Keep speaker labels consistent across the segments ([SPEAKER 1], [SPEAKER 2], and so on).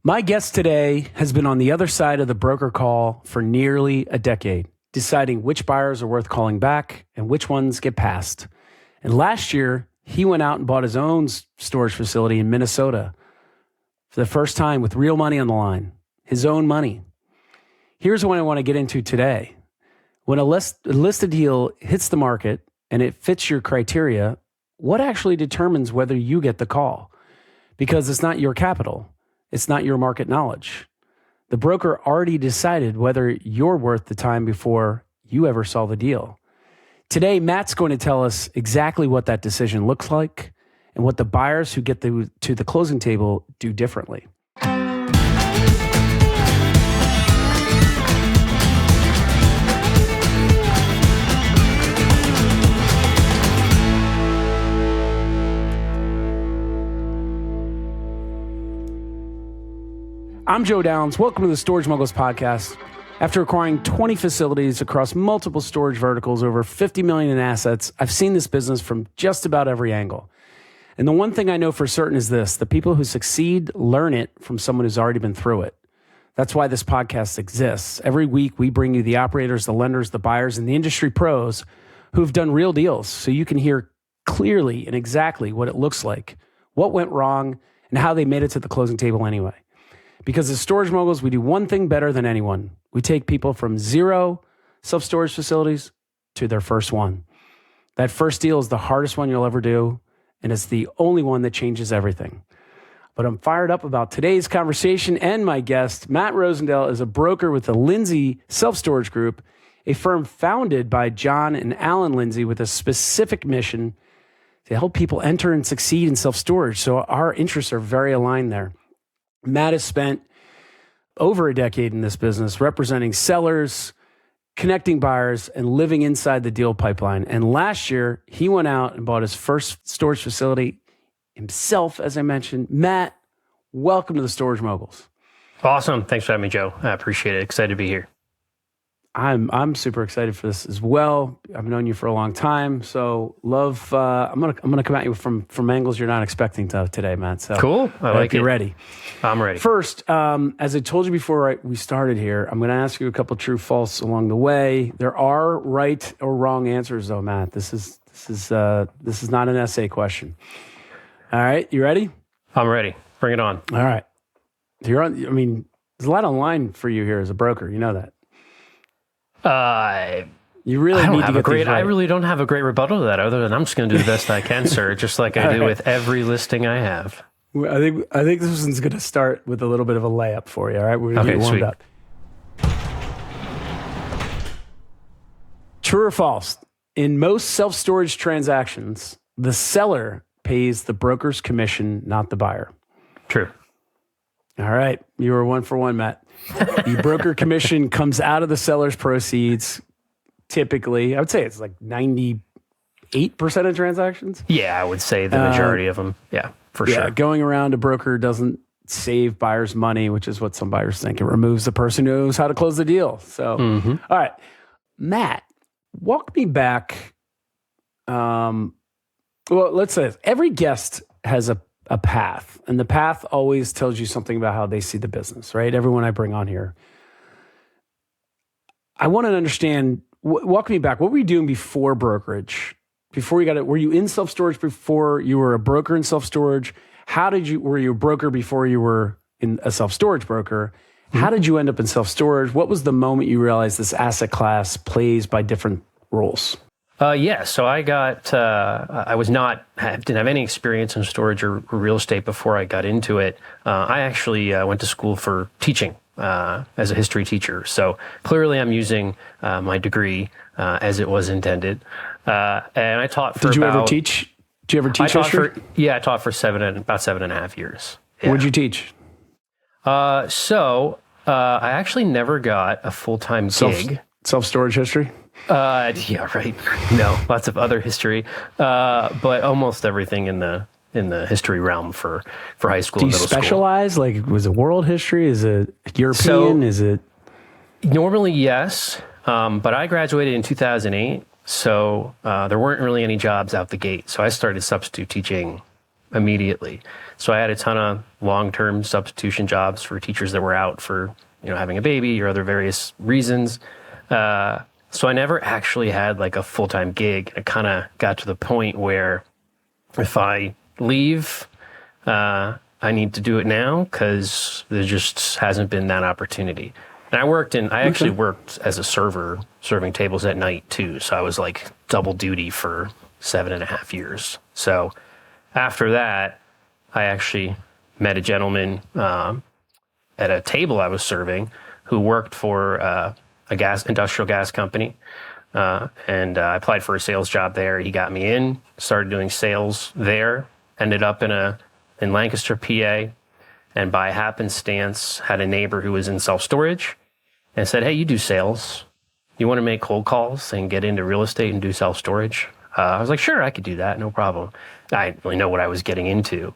[SPEAKER 1] My guest today has been on the other side of the broker call for nearly a decade, deciding which buyers are worth calling back and which ones get passed. And last year, he went out and bought his own storage facility in Minnesota for the first time with real money on the line, his own money. Here's what I want to get into today. When a listed deal hits the market and it fits your criteria, what actually determines whether you get the call? Because it's not your capital. It's not your market knowledge. The broker already decided whether you're worth the time before you ever saw the deal. Today, Matt's going to tell us exactly what that decision looks like and what the buyers who get to the closing table do differently. I'm Joe Downs. Welcome to the Storage Moguls podcast. After acquiring 20 facilities across multiple storage verticals, over $50 million in assets, I've seen this business from just about every angle. And the one thing I know for certain is this: the people who succeed learn it from someone who's already been through it. That's why this podcast exists. Every week, we bring you the operators, the lenders, the buyers, and the industry pros who've done real deals so you can hear clearly and exactly what it looks like, what went wrong, and how they made it to the closing table anyway. Because as Storage Moguls, we do one thing better than anyone. We take people from zero self-storage facilities to their first one. That first deal is the hardest one you'll ever do, and it's the only one that changes everything. But I'm fired up about today's conversation and my guest. Matt Rosendale is a broker with the Lindsey Self-Storage Group, a firm founded by John and Alan Lindsey with a specific mission to help people enter and succeed in self-storage. So our interests are very aligned there. Matt has spent over a decade in this business representing sellers, connecting buyers, and living inside the deal pipeline. And last year, he went out and bought his first storage facility himself, as I mentioned. Matt, welcome to the Storage Moguls.
[SPEAKER 2] Awesome. Thanks for having me, Joe. I appreciate it. Excited to be here.
[SPEAKER 1] I'm super excited for this as well. I've known you for a long time, so love. I'm gonna come at you from angles you're not expecting today, Matt. So
[SPEAKER 2] cool. I like it.
[SPEAKER 1] You ready?
[SPEAKER 2] I'm ready.
[SPEAKER 1] First, as I told you before we started here, I'm going to ask you a couple true false along the way. There are right or wrong answers, though, Matt. This is not an essay question. All right, you ready?
[SPEAKER 2] I'm ready. Bring it on.
[SPEAKER 1] All right. You're on. I mean, there's a lot online for you here as a broker. You know that. You really need to get these right.
[SPEAKER 2] I really don't have a great rebuttal to that, other than I'm just going to do the best I can, sir, just like I do with every listing I have.
[SPEAKER 1] I think this one's going to start with a little bit of a layup for you. All right, we're going to get warmed up. True or false? In most self-storage transactions, the seller pays the broker's commission, not the buyer.
[SPEAKER 2] True.
[SPEAKER 1] All right, you were 1 for 1, Matt. The broker commission comes out of the seller's proceeds. Typically, I would say it's like 98% of transactions.
[SPEAKER 2] Yeah, I would say the majority of them. Yeah, for sure.
[SPEAKER 1] Going around a broker doesn't save buyers money, which is what some buyers think. It removes the person who knows how to close the deal. So, All right, Matt, walk me back. Well, let's say this. Every guest has a path, and the path always tells you something about how they see the business, right? Everyone I bring on here. I want to understand, walk me back. What were you doing before brokerage? Before you got it, were you in self-storage before you were a broker in self-storage? Were you a broker before you were in a self-storage broker? How did you end up in self-storage? What was the moment you realized this asset class plays by different rules?
[SPEAKER 2] So I didn't have any experience in storage or real estate before I got into it. I actually went to school for teaching as a history teacher. So clearly I'm using my degree as it was intended. And I taught for
[SPEAKER 1] Did you ever teach history?
[SPEAKER 2] I taught for about 7.5 years. Yeah.
[SPEAKER 1] What did you teach?
[SPEAKER 2] I actually never got a full-time gig.
[SPEAKER 1] Self-storage history?
[SPEAKER 2] Yeah, right. No, lots of other history, but almost everything in the history realm for high school and middle school.
[SPEAKER 1] Do you specialize? Like, was it world history? Is it European? Is it?
[SPEAKER 2] Normally, yes, but I graduated in 2008, so there weren't really any jobs out the gate. So I started substitute teaching immediately. So I had a ton of long-term substitution jobs for teachers that were out for, having a baby or other various reasons. So I never actually had like a full-time gig. It kind of got to the point where if I leave, I need to do it now because there just hasn't been that opportunity. And I actually worked as a server, serving tables at night too. So I was like double duty for 7.5 years. So after that, I actually met a gentleman at a table I was serving who worked for a industrial gas company. And I applied for a sales job there. He got me in, started doing sales there, ended up in Lancaster, PA, and by happenstance had a neighbor who was in self-storage and said, hey, you do sales. You want to make cold calls and get into real estate and do self-storage? I was like, sure, I could do that. No problem. I didn't really know what I was getting into.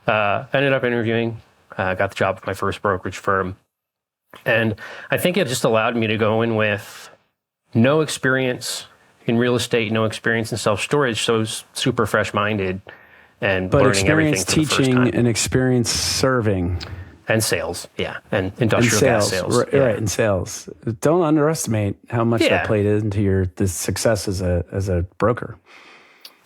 [SPEAKER 2] Ended up interviewing, got the job with my first brokerage firm. And I think it just allowed me to go in with no experience in real estate, no experience in self-storage. So I was super fresh-minded and learning everything for the first time.
[SPEAKER 1] Experience teaching and experience serving.
[SPEAKER 2] And sales, yeah. And industrial gas sales.
[SPEAKER 1] Right, and sales. Don't underestimate how much that played into the success as a broker.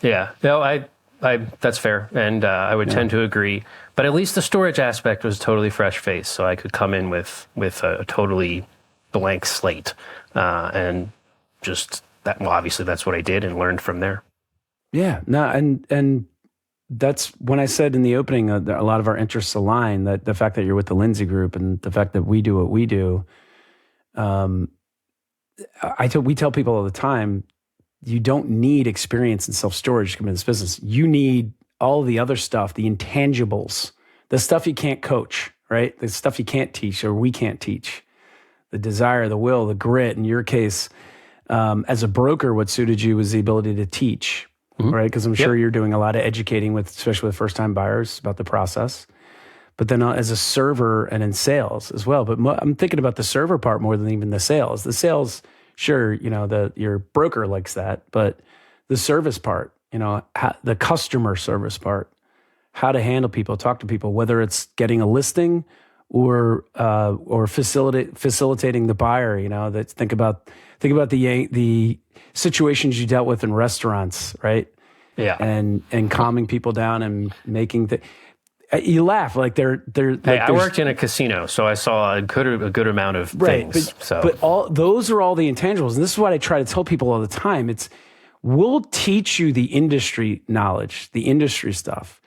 [SPEAKER 2] Yeah. No, I that's fair. And I would tend to agree. But at least the storage aspect was totally fresh face. So I could come in with a totally blank slate. And just that, well, obviously that's what I did and learned from there.
[SPEAKER 1] Yeah. No, and that's when I said in the opening, a lot of our interests align, that the fact that you're with the Lindsey Group and the fact that we do what we do. We tell people all the time, you don't need experience in self-storage to come into this business. You need all the other stuff, the intangibles, the stuff you can't coach, right? The stuff you can't teach or we can't teach. The desire, the will, the grit. In your case, as a broker, what suited you was the ability to teach. Right, because I'm sure you're doing a lot of educating especially with first-time buyers about the process. But then as a server and in sales as well. But I'm thinking about the server part more than even the sales. The sales, sure, your broker likes that, but the service part, the customer service part, how to handle people, talk to people, whether it's getting a listing or facilitating the buyer. That think about the situations you dealt with in restaurants, right?
[SPEAKER 2] Yeah.
[SPEAKER 1] And calming people down and making you laugh like they're.
[SPEAKER 2] Hey, I worked in a casino, so I saw a good amount of things.
[SPEAKER 1] But all those are all the intangibles, and this is what I try to tell people all the time. We'll teach you the industry knowledge, the industry stuff.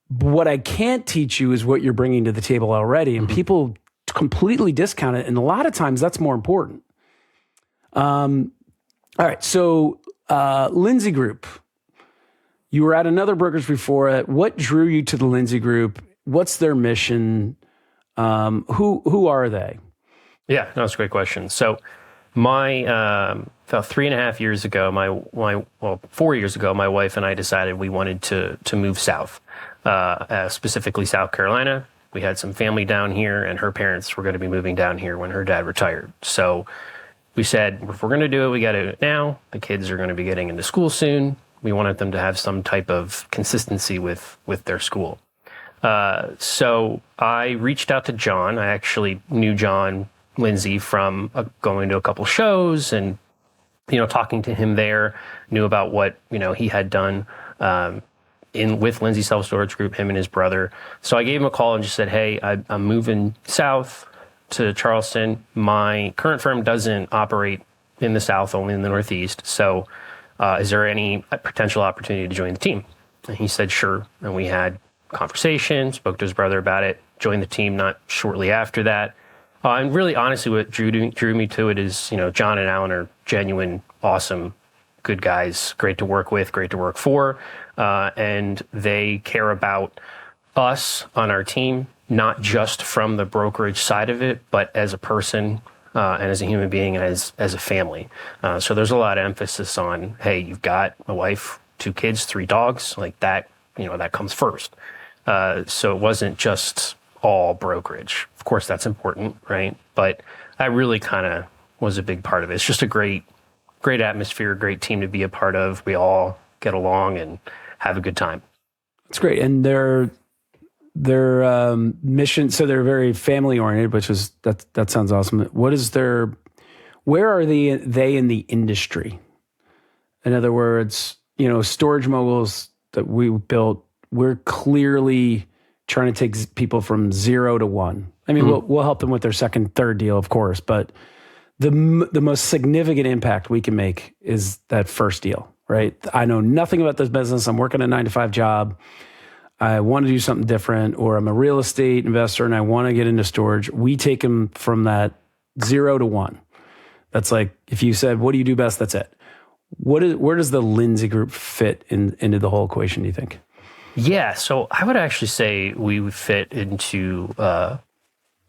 [SPEAKER 1] What I can't teach you is what you're bringing to the table already, and people completely discount it. And a lot of times, that's more important. All right, so Lindsey Group. You were at another brokerage before it. What drew you to the Lindsey Group? What's their mission? Who are they?
[SPEAKER 2] Yeah, that's a great question. So my about 3.5 years ago, 4 years ago, my wife and I decided we wanted to move south, specifically South Carolina. We had some family down here, and her parents were going to be moving down here when her dad retired. So we said, if we're going to do it, we got to do it now. The kids are going to be getting into school soon. We wanted them to have some type of consistency with their school. So I reached out to John. I actually knew John Lindsey from going to a couple shows and, talking to him there, knew about what, he had done with Lindsey Self-Storage Group, him and his brother. So I gave him a call and just said, hey, I'm moving south to Charleston. My current firm doesn't operate in the South, only in the Northeast. So is there any potential opportunity to join the team? And he said, sure. And we had conversation, spoke to his brother about it, joined the team not shortly after that. And really, honestly, what drew me to it is, John and Alan are genuine, awesome, good guys, great to work with, great to work for. And they care about us on our team, not just from the brokerage side of it, but as a person and as a human being and as a family. So there's a lot of emphasis on, hey, you've got a wife, 2 kids, 3 dogs, like that, that comes first. So it wasn't just all brokerage. Of course, that's important, right? But I really kind of was a big part of it. It's just a great atmosphere, great team to be a part of. We all get along and have a good time.
[SPEAKER 1] That's great. And their mission, so they're very family oriented, which is that sounds awesome. Where are they in the industry? In other words, Storage Moguls that we built, we're clearly trying to take people from 0 to 1. I mean, we'll help them with their second, third deal, of course, but the most significant impact we can make is that first deal, right? I know nothing about this business. I'm working a 9-to-5 job. I want to do something different, or I'm a real estate investor and I want to get into storage. We take them from that 0 to 1. That's like, if you said, what do you do best? That's it. Where does the Lindsey Group fit into the whole equation, do you think?
[SPEAKER 2] Yeah, so I would actually say we would fit into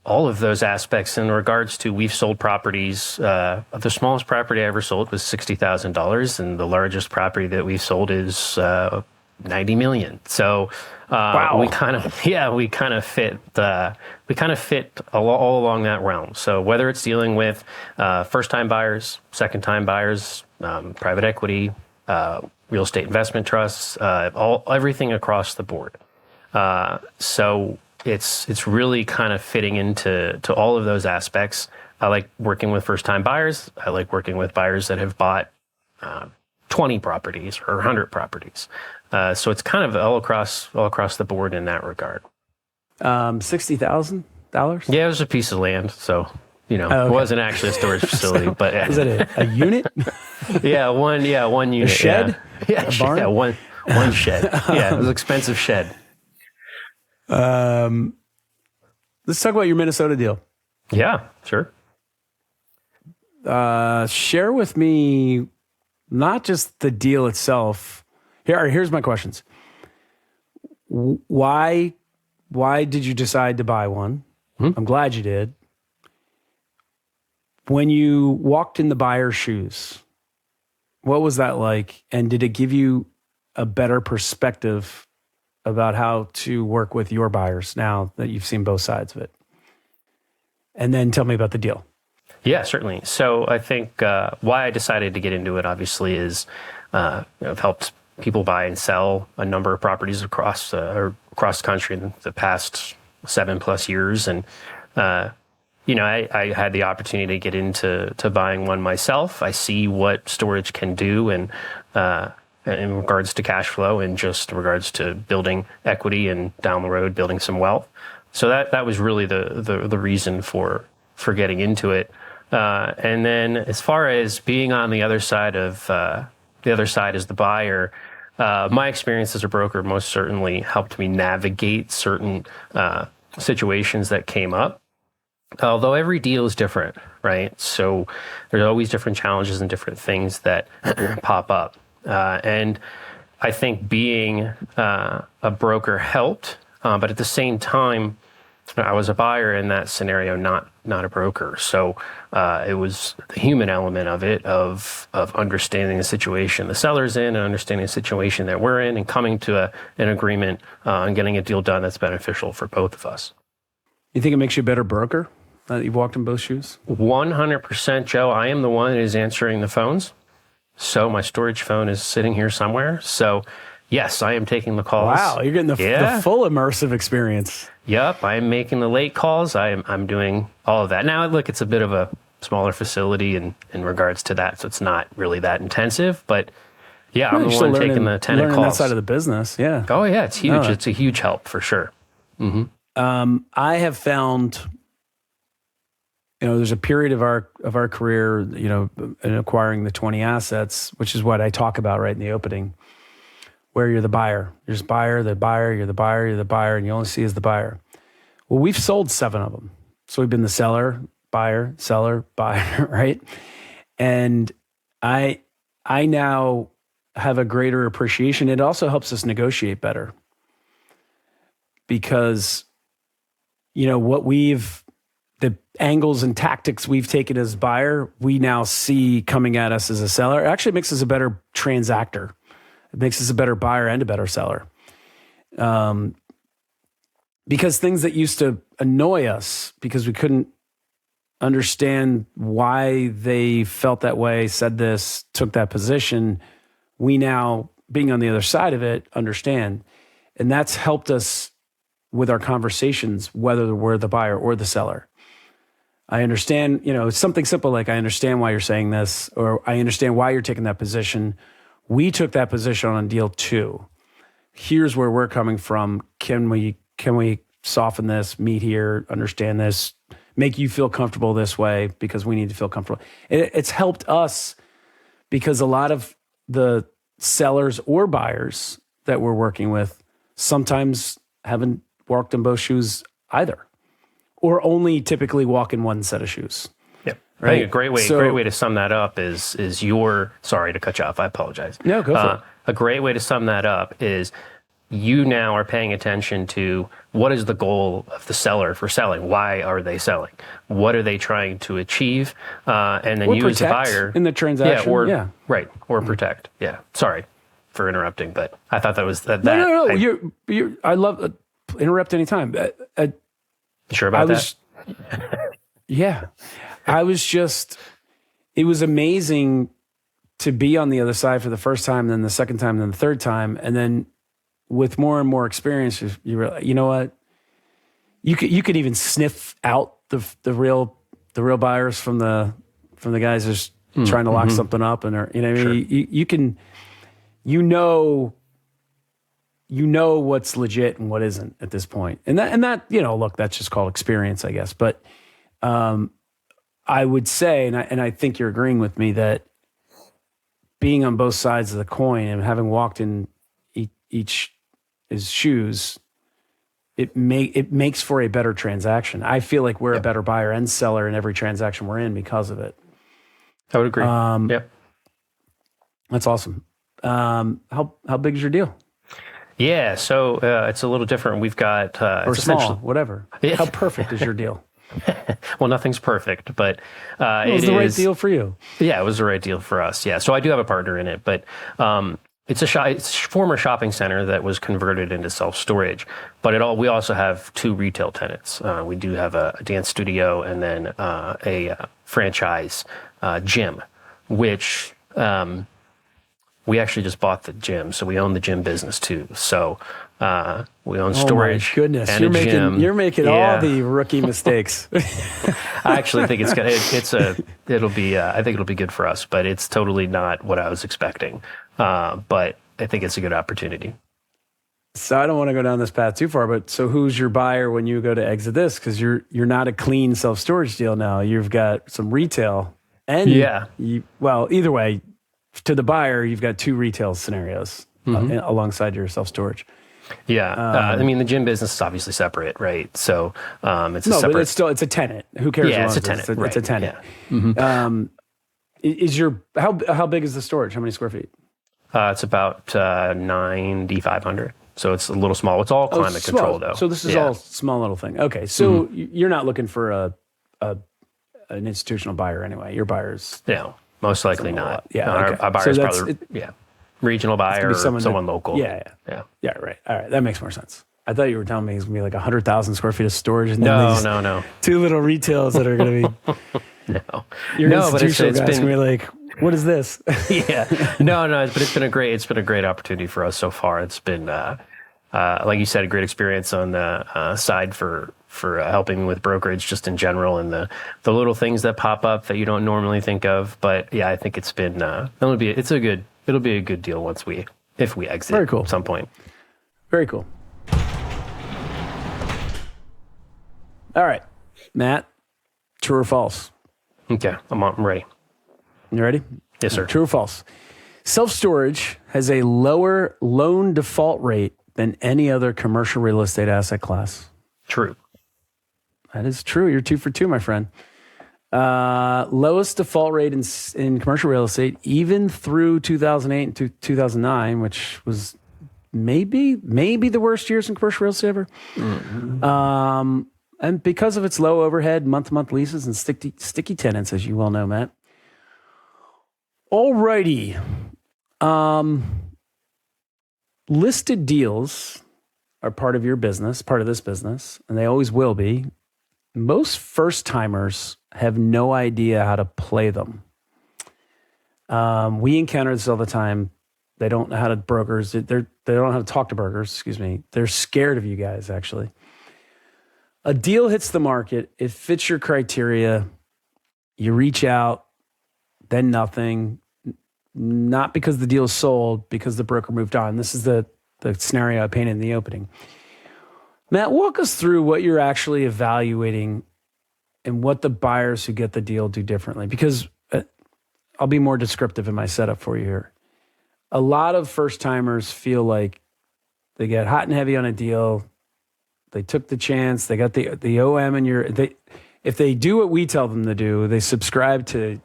[SPEAKER 2] all of those aspects in regards to we've sold properties. The smallest property I ever sold was $60,000, and the largest property that we've sold is $90 million. So
[SPEAKER 1] wow.
[SPEAKER 2] we kind of fit all along that realm. So whether it's dealing with first-time buyers, second-time buyers, private equity, real estate investment trusts, everything across the board. So it's really kind of fitting into all of those aspects. I like working with first-time buyers. I like working with buyers that have bought 20 properties or 100 properties. So it's kind of all across the board in that regard.
[SPEAKER 1] $60,000?
[SPEAKER 2] Yeah, it was a piece of land, so It wasn't actually a storage facility, but yeah.
[SPEAKER 1] Is it a unit?
[SPEAKER 2] one unit.
[SPEAKER 1] A shed?
[SPEAKER 2] Yeah,
[SPEAKER 1] a barn?
[SPEAKER 2] Yeah, one shed. Yeah, it was an expensive shed.
[SPEAKER 1] Let's talk about your Minnesota deal.
[SPEAKER 2] Yeah, sure.
[SPEAKER 1] Share with me not just the deal itself. Here's my questions. Why did you decide to buy one? I'm glad you did. When you walked in the buyer's shoes, what was that like? And did it give you a better perspective about how to work with your buyers now that you've seen both sides of it? And then tell me about the deal.
[SPEAKER 2] Yeah, certainly. So I think why I decided to get into it, obviously, is I've helped people buy and sell a number of properties across the country in the past 7+ years. And I had the opportunity to get into buying one myself. I see what storage can do, and in regards to cash flow, and just in regards to building equity and down the road building some wealth. So that was really the reason for getting into it. And then as far as being on the other side as the buyer, my experience as a broker most certainly helped me navigate certain situations that came up. Although every deal is different, right? So there's always different challenges and different things that pop up. And I think being a broker helped, but at the same time, I was a buyer in that scenario, not a broker. So it was the human element of it, of understanding the situation the seller's in and understanding the situation that we're in, and coming to an agreement and getting a deal done that's beneficial for both of us.
[SPEAKER 1] You think it makes you a better broker that you've walked in both shoes?
[SPEAKER 2] 100%, Joe. I am the one that is answering the phones. So my storage phone is sitting here somewhere. So yes, I am taking the calls.
[SPEAKER 1] Wow, you're getting the full immersive experience.
[SPEAKER 2] Yep, I'm making the late calls. I'm doing all of that. Now, look, it's a bit of a smaller facility in regards to that, so it's not really that intensive. But yeah, I'm the one taking the tenant calls.
[SPEAKER 1] That side of the business, yeah.
[SPEAKER 2] Oh yeah, it's huge. It's a huge help for sure.
[SPEAKER 1] Mm-hmm. I have found, there's a period of our career, in acquiring the 20 assets, which is what I talk about right in the opening, where you're the buyer. You're just buyer, the buyer, you're the buyer, you're the buyer, and you only see as the buyer. Well, we've sold 7 of them. So we've been the seller, buyer, right? And I now have a greater appreciation. It also helps us negotiate better because, the angles and tactics we've taken as buyer, we now see coming at us as a seller. It actually makes us a better transactor. It makes us a better buyer and a better seller. Because things that used to annoy us because we couldn't understand why they felt that way, said this, took that position, we now, being on the other side of it, understand. And that's helped us with our conversations, whether we're the buyer or the seller. I understand, it's something simple like, I understand why you're saying this, or I understand why you're taking that position. We took that position on deal 2. Here's where we're coming from. Can we soften this, meet here, understand this, make you feel comfortable this way because we need to feel comfortable. It's helped us because a lot of the sellers or buyers that we're working with sometimes haven't walked in both shoes either, or only typically walk in one set of shoes.
[SPEAKER 2] Yeah,
[SPEAKER 1] right?
[SPEAKER 2] I think a great way to sum that up is your. Sorry to cut you off. I apologize.
[SPEAKER 1] No, go for it.
[SPEAKER 2] A great way to sum that up is you now are paying attention to what is the goal of the seller for selling. Why are they selling? What are they trying to achieve? And then
[SPEAKER 1] or
[SPEAKER 2] you as a buyer
[SPEAKER 1] in the transaction.
[SPEAKER 2] Right, or protect. Yeah, sorry for interrupting, but I thought that was that.
[SPEAKER 1] No. You're. I love interrupt anytime.
[SPEAKER 2] You sure about that?
[SPEAKER 1] Yeah, I was just. It was amazing to be on the other side for the first time, then the second time, then the third time, and then with more and more experience, you realize, you know what? You could even sniff out the real buyers from the guys just trying to lock something up, and what I mean,
[SPEAKER 2] Sure.
[SPEAKER 1] you can what's legit and what isn't at this point, and that look, that's just called experience, I guess. But I would say, and I think you're agreeing with me, that being on both sides of the coin and having walked in each his shoes, it makes for a better transaction. I feel like we're a better buyer and seller in every transaction we're in because of it.
[SPEAKER 2] I would agree.
[SPEAKER 1] That's awesome. How big is your deal?
[SPEAKER 2] Yeah, so it's a little different. We've got
[SPEAKER 1] or small, whatever. How perfect is your deal?
[SPEAKER 2] Well, nothing's perfect, but
[SPEAKER 1] it was the right deal for you.
[SPEAKER 2] Yeah, it was the right deal for us. Yeah, so I do have a partner in it, but it's a former shopping center that was converted into self-storage. But we also have 2 retail tenants. We do have a dance studio and then a franchise gym, which we actually just bought the gym, so we own the gym business too. So we own storage.
[SPEAKER 1] Oh my goodness,
[SPEAKER 2] and
[SPEAKER 1] you're making all the rookie mistakes.
[SPEAKER 2] I actually think it'll be I think it'll be good for us, but it's totally not what I was expecting. But I think it's a good opportunity.
[SPEAKER 1] So I don't want to go down this path too far, but so who's your buyer when you go to exit this? Because you're not a clean self-storage deal now. You've got some retail, and either way, to the buyer, you've got 2 retail scenarios alongside your self-storage.
[SPEAKER 2] Yeah, I mean the gym business is obviously separate, right? So it's a separate.
[SPEAKER 1] But it's a tenant. Who cares?
[SPEAKER 2] Yeah, it's a tenant.
[SPEAKER 1] It's a tenant.
[SPEAKER 2] Yeah. Mm-hmm.
[SPEAKER 1] Is your how big is the storage? How many square feet?
[SPEAKER 2] It's about 9,500. So it's a little small. It's all climate control, though.
[SPEAKER 1] So this is all small little thing. Okay, so you're not looking for an institutional buyer anyway. Your buyers,
[SPEAKER 2] most likely not.
[SPEAKER 1] Yeah,
[SPEAKER 2] our buyer's probably regional buyer or someone local.
[SPEAKER 1] Yeah. Right. All right, that makes more sense. I thought you were telling me it's gonna be like 100,000 square feet of storage, and then
[SPEAKER 2] no.
[SPEAKER 1] 2 little retails that are gonna be.
[SPEAKER 2] But it's been
[SPEAKER 1] like, what is this?
[SPEAKER 2] No, but it's been a great opportunity for us so far. It's been like you said, a great experience on the side for helping with brokerage just in general, and the little things that pop up that you don't normally think of. But yeah, I think it's been it'll be a good deal if we exit.
[SPEAKER 1] Very cool.
[SPEAKER 2] At some point.
[SPEAKER 1] Very cool. All right, Matt, true or false?
[SPEAKER 2] Okay, I'm ready.
[SPEAKER 1] You ready?
[SPEAKER 2] Yes, sir.
[SPEAKER 1] True or false? Self-storage has a lower loan default rate than any other commercial real estate asset class.
[SPEAKER 2] True.
[SPEAKER 1] That is true. You're 2 for 2, my friend. Lowest default rate in commercial real estate, even through 2008 and 2009, which was maybe the worst years in commercial real estate ever. Mm-hmm. And because of its low overhead, month-to-month leases, and sticky tenants, as you well know, Matt. Alrighty. Listed deals are part of your business, part of this business, and they always will be. Most first-timers have no idea how to play them. We encounter this all the time. They don't know how to brokers. They're they don't know how to talk to brokers, excuse me. They're scared of you guys, actually. A deal hits the market. It fits your criteria. You reach out, then nothing. Not because the deal is sold, because the broker moved on. This is the scenario I painted in the opening. Matt, walk us through what you're actually evaluating and what the buyers who get the deal do differently. Because I'll be more descriptive in my setup for you here. A lot of first-timers feel like they get hot and heavy on a deal. They took the chance. They got the OM in if they do what we tell them to do, they subscribe to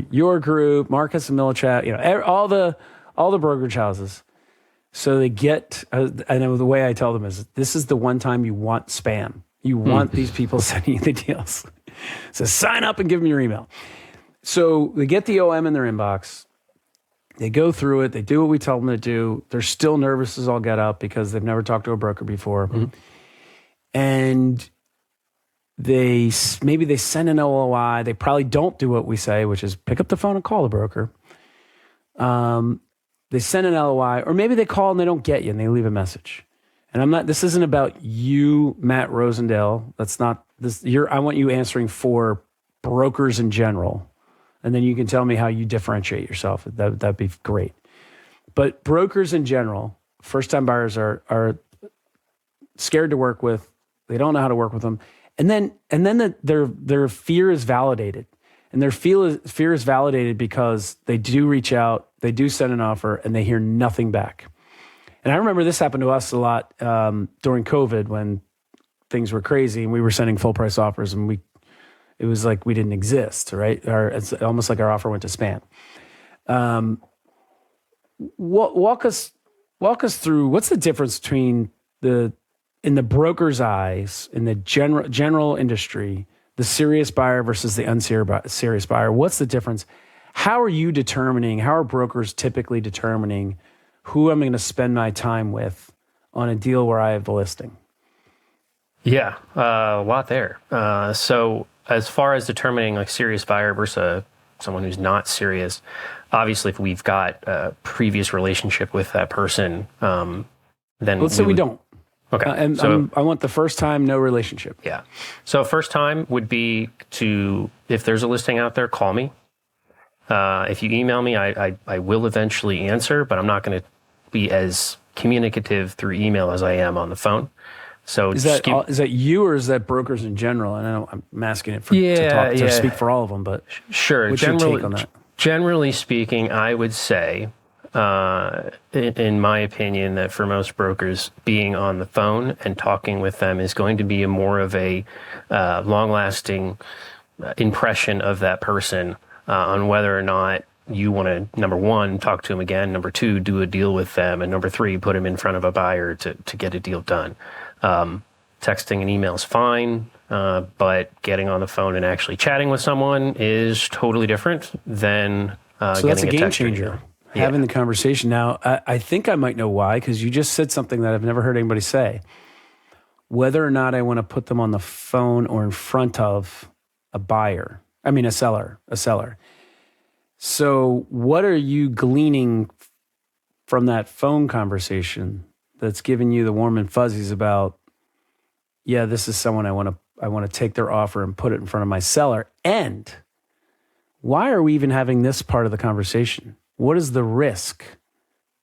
[SPEAKER 1] your group, Marcus and Millichat, all the brokerage houses. So they get, and the way I tell them is, this is the one time you want spam. You want these people sending you the deals. So sign up and give them your email. So they get the OM in their inbox. They go through it. They do what we tell them to do. They're still nervous as all get up because they've never talked to a broker before. And maybe they send an LOI. They probably don't do what we say, which is pick up the phone and call the broker. They send an LOI, or maybe they call and they don't get you and they leave a message. And this isn't about you, Matt Rosendale. That's not this. I want you answering for brokers in general. And then you can tell me how you differentiate yourself. That'd be great. But brokers in general, first-time buyers are scared to work with. They don't know how to work with them. And then their fear is validated. And their fear is validated because they do reach out, they do send an offer, and they hear nothing back. And I remember this happened to us a lot during COVID when things were crazy and we were sending full price offers and it was like we didn't exist, right? It's almost like our offer went to spam. Walk us through what's the difference between in the broker's eyes, in the general industry, the serious buyer versus the unserious buyer. What's the difference? How are brokers typically determining who I'm going to spend my time with on a deal where I have the listing?
[SPEAKER 2] Yeah, a lot there. So as far as determining like serious buyer versus someone who's not serious, obviously if we've got a previous relationship with that person, then
[SPEAKER 1] let's say we don't.
[SPEAKER 2] Okay.
[SPEAKER 1] I want the first time, no relationship.
[SPEAKER 2] Yeah. So first time would be if there's a listing out there, call me. If you email me, I will eventually answer, but I'm not going to be as communicative through email as I am on the phone. So
[SPEAKER 1] is that you or is that brokers in general? And I'm asking it to speak for all of them, but
[SPEAKER 2] sure.
[SPEAKER 1] What's your take on that?
[SPEAKER 2] Generally speaking, I would say, in my opinion, that for most brokers, being on the phone and talking with them is going to be more of a long-lasting impression of that person on whether or not you want to, number one, talk to them again, number two, do a deal with them, and number three, put them in front of a buyer to get a deal done. Texting and email is fine, but getting on the phone and actually chatting with someone is totally different than
[SPEAKER 1] so that's a game changer. Having the conversation. Now, I think I might know why, because you just said something that I've never heard anybody say. Whether or not I want to put them on the phone or in front of a seller. So what are you gleaning from that phone conversation that's giving you the warm and fuzzies about, yeah, this is someone I want to take their offer and put it in front of my seller? And why are we even having this part of the conversation? What is the risk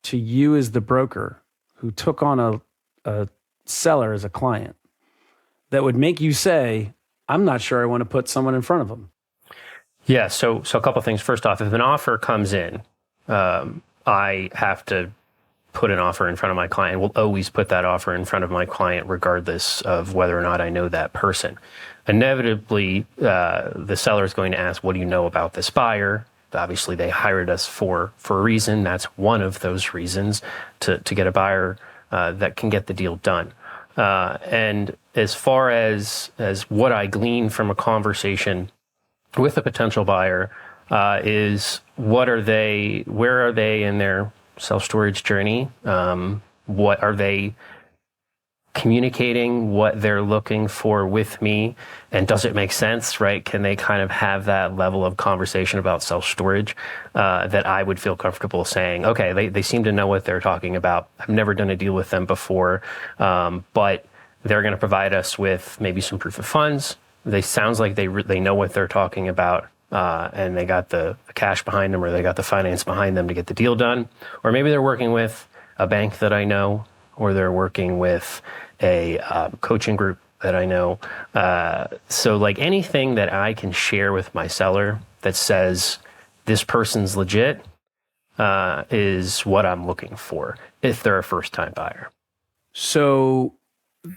[SPEAKER 1] to you as the broker who took on a seller as a client that would make you say, I'm not sure I want to put someone in front of them?
[SPEAKER 2] Yeah, so a couple of things. First off, if an offer comes in, I have to put an offer in front of my client. We'll always put that offer in front of my client regardless of whether or not I know that person. Inevitably, the seller is going to ask, what do you know about this buyer? Obviously, they hired us for a reason. That's one of those reasons to get a buyer that can get the deal done. And as far as what I glean from a conversation with a potential buyer is where are they in their self-storage journey? What are they communicating what they're looking for with me, and does it make sense, right? Can they kind of have that level of conversation about self-storage that I would feel comfortable saying, okay, they seem to know what they're talking about. I've never done a deal with them before, but they're going to provide us with maybe some proof of funds. They sounds like they know what they're talking about, and they got the cash behind them, or they got the finance behind them to get the deal done. Or maybe they're working with a bank that I know, or they're working with a coaching group that I know. So like anything that I can share with my seller that says this person's legit is what I'm looking for if they're a first-time buyer.
[SPEAKER 1] So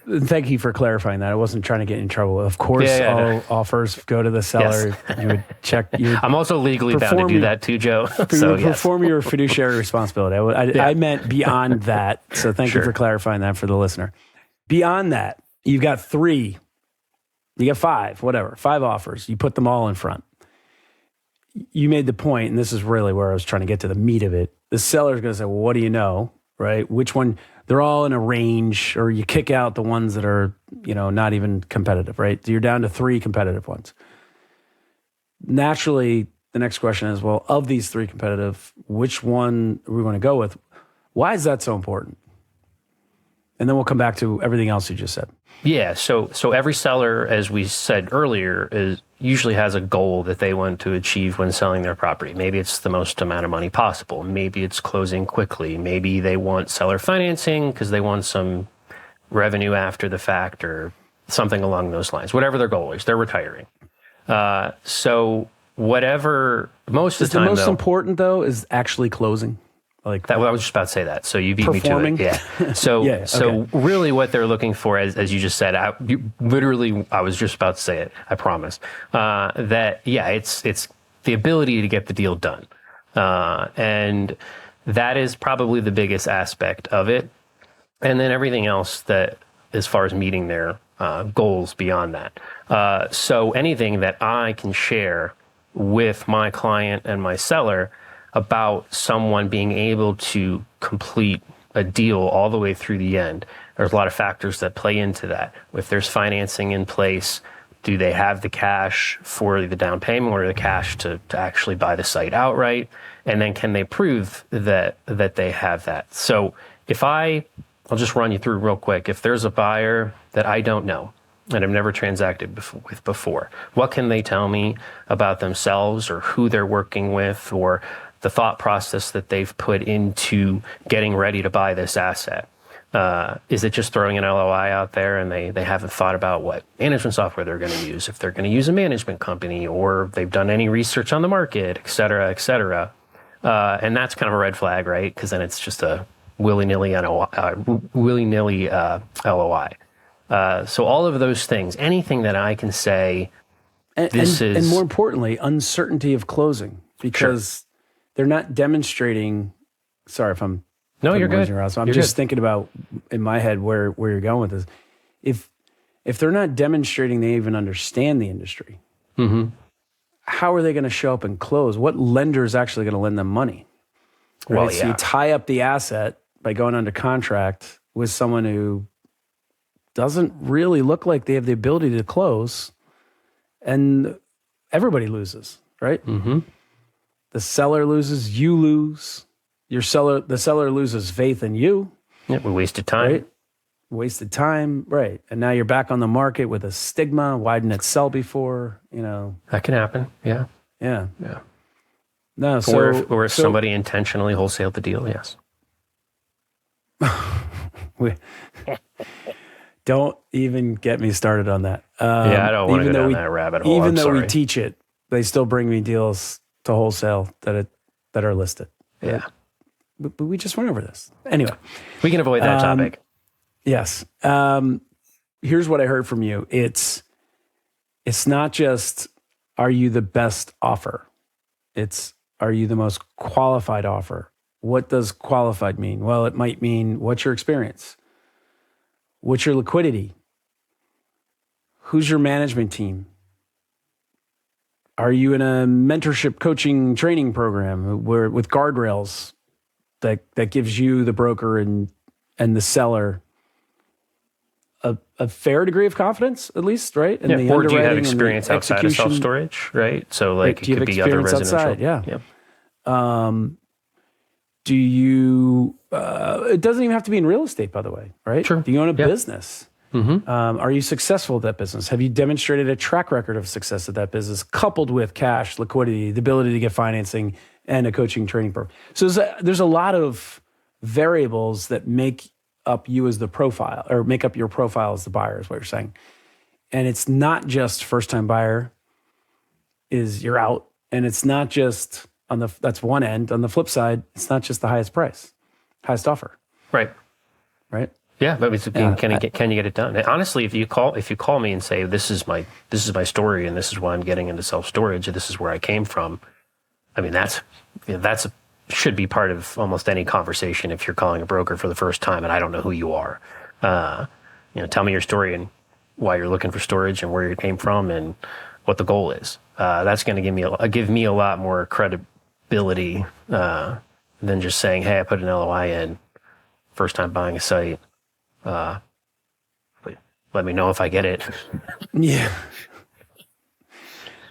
[SPEAKER 1] thank you for clarifying that. I wasn't trying to get in trouble. Of course, all offers go to the seller. Yes. You would check.
[SPEAKER 2] I'm also legally bound to do that too, Joe.
[SPEAKER 1] So perform your fiduciary responsibility. I meant beyond that. So thank you for clarifying that for the listener. Beyond that, you've got 3. You got 5, whatever, 5 offers. You put them all in front. You made the point, and this is really where I was trying to get to the meat of it. The seller's going to say, well, what do you know, right? Which one? They're all in a range, or you kick out the ones that are, not even competitive, right? You're down to 3 competitive ones. Naturally, the next question is, well, of these 3 competitive, which one are we going to go with? Why is that so important? And then we'll come back to everything else you just said.
[SPEAKER 2] Yeah, so every seller, as we said earlier, usually has a goal that they want to achieve when selling their property. Maybe it's the most amount of money possible. Maybe it's closing quickly. Maybe they want seller financing because they want some revenue after the fact, or something along those lines. Whatever their goal is, they're retiring. So whatever, most of the time,
[SPEAKER 1] the most important though is actually closing. Like
[SPEAKER 2] that, well, I was just about to say that. So you beat me to it. Yeah. So, so really what they're looking for, as you just said, I was just about to say it. I promise. It's the ability to get the deal done. And that is probably the biggest aspect of it. And then everything else that, as far as meeting their goals beyond that. So anything that I can share with my client and my seller about someone being able to complete a deal all the way through the end. There's a lot of factors that play into that. If there's financing in place, do they have the cash for the down payment, or the cash to actually buy the site outright? And then can they prove that they have that? So I'll just run you through real quick. If there's a buyer that I don't know and I've never transacted with before, what can they tell me about themselves, or who they're working with, or the thought process that they've put into getting ready to buy this asset? Is it just throwing an LOI out there and they haven't thought about what management software they're going to use, if they're going to use a management company, or they've done any research on the market, et cetera, et cetera. And that's kind of a red flag, right? Because then it's just a willy-nilly LOI. So all of those things, anything that I can say, and
[SPEAKER 1] more importantly, uncertainty of closing, because they're not demonstrating. Sorry if I'm.
[SPEAKER 2] No, you're good.
[SPEAKER 1] I'm just thinking about in my head where you're going with this. If they're not demonstrating they even understand the industry, how are they going to show up and close? What lender is actually going to lend them money? Right? Well, so you tie up the asset by going under contract with someone who doesn't really look like they have the ability to close, and everybody loses, right? Mm-hmm. The seller loses, you lose. The seller loses faith in you.
[SPEAKER 2] Yeah, we wasted time.
[SPEAKER 1] Right? Wasted time, right. And now you're back on the market with a stigma. Why didn't it sell before?
[SPEAKER 2] That can happen, yeah.
[SPEAKER 1] Yeah.
[SPEAKER 2] Yeah.
[SPEAKER 1] No,
[SPEAKER 2] or if somebody intentionally wholesaled the deal, yes.
[SPEAKER 1] Don't even get me started on that.
[SPEAKER 2] I don't want to go down that rabbit hole.
[SPEAKER 1] Even though we teach it, they still bring me deals to wholesale that are listed.
[SPEAKER 2] Yeah.
[SPEAKER 1] Right? But we just went over this. Anyway.
[SPEAKER 2] We can avoid that topic.
[SPEAKER 1] Yes. Here's what I heard from you. It's not just, are you the best offer? It's, are you the most qualified offer? What does qualified mean? Well, it might mean, what's your experience? What's your liquidity? Who's your management team? Are you in a mentorship coaching training program with guardrails that gives you, the broker and the seller, a fair degree of confidence, at least, right? In the
[SPEAKER 2] Or do you have
[SPEAKER 1] underwriting and the
[SPEAKER 2] experience outside of
[SPEAKER 1] execution.
[SPEAKER 2] self-storage, right? So like
[SPEAKER 1] Do you
[SPEAKER 2] it
[SPEAKER 1] have
[SPEAKER 2] could be other
[SPEAKER 1] experience
[SPEAKER 2] residential.
[SPEAKER 1] outside? Yeah. Do you, it doesn't even have to be in real estate, by the way, right?
[SPEAKER 2] Sure.
[SPEAKER 1] Do you own a
[SPEAKER 2] Yeah.
[SPEAKER 1] business? Are you successful at that business? Have you demonstrated a track record of success at that business, coupled with cash, liquidity, the ability to get financing, and a coaching training program? So there's a lot of variables that make up you as the profile, or make up your profile as the buyer, is what you're saying. And it's not just first-time buyer is you're out, and it's not just that's one end. On the flip side, it's not just the highest price, highest offer.
[SPEAKER 2] Right. Yeah, but can you get it done? And honestly, if you call me and say this is my story and this is why I'm getting into self-storage, and this is where I came from, I mean that's should be part of almost any conversation. If you're calling a broker for the first time and I don't know who you are, tell me your story and why you're looking for storage and where you came from and what the goal is. That's going to give me a lot more credibility than just saying, hey, I put an LOI in, first time buying a site. Let me know if I get it.
[SPEAKER 1] Yeah.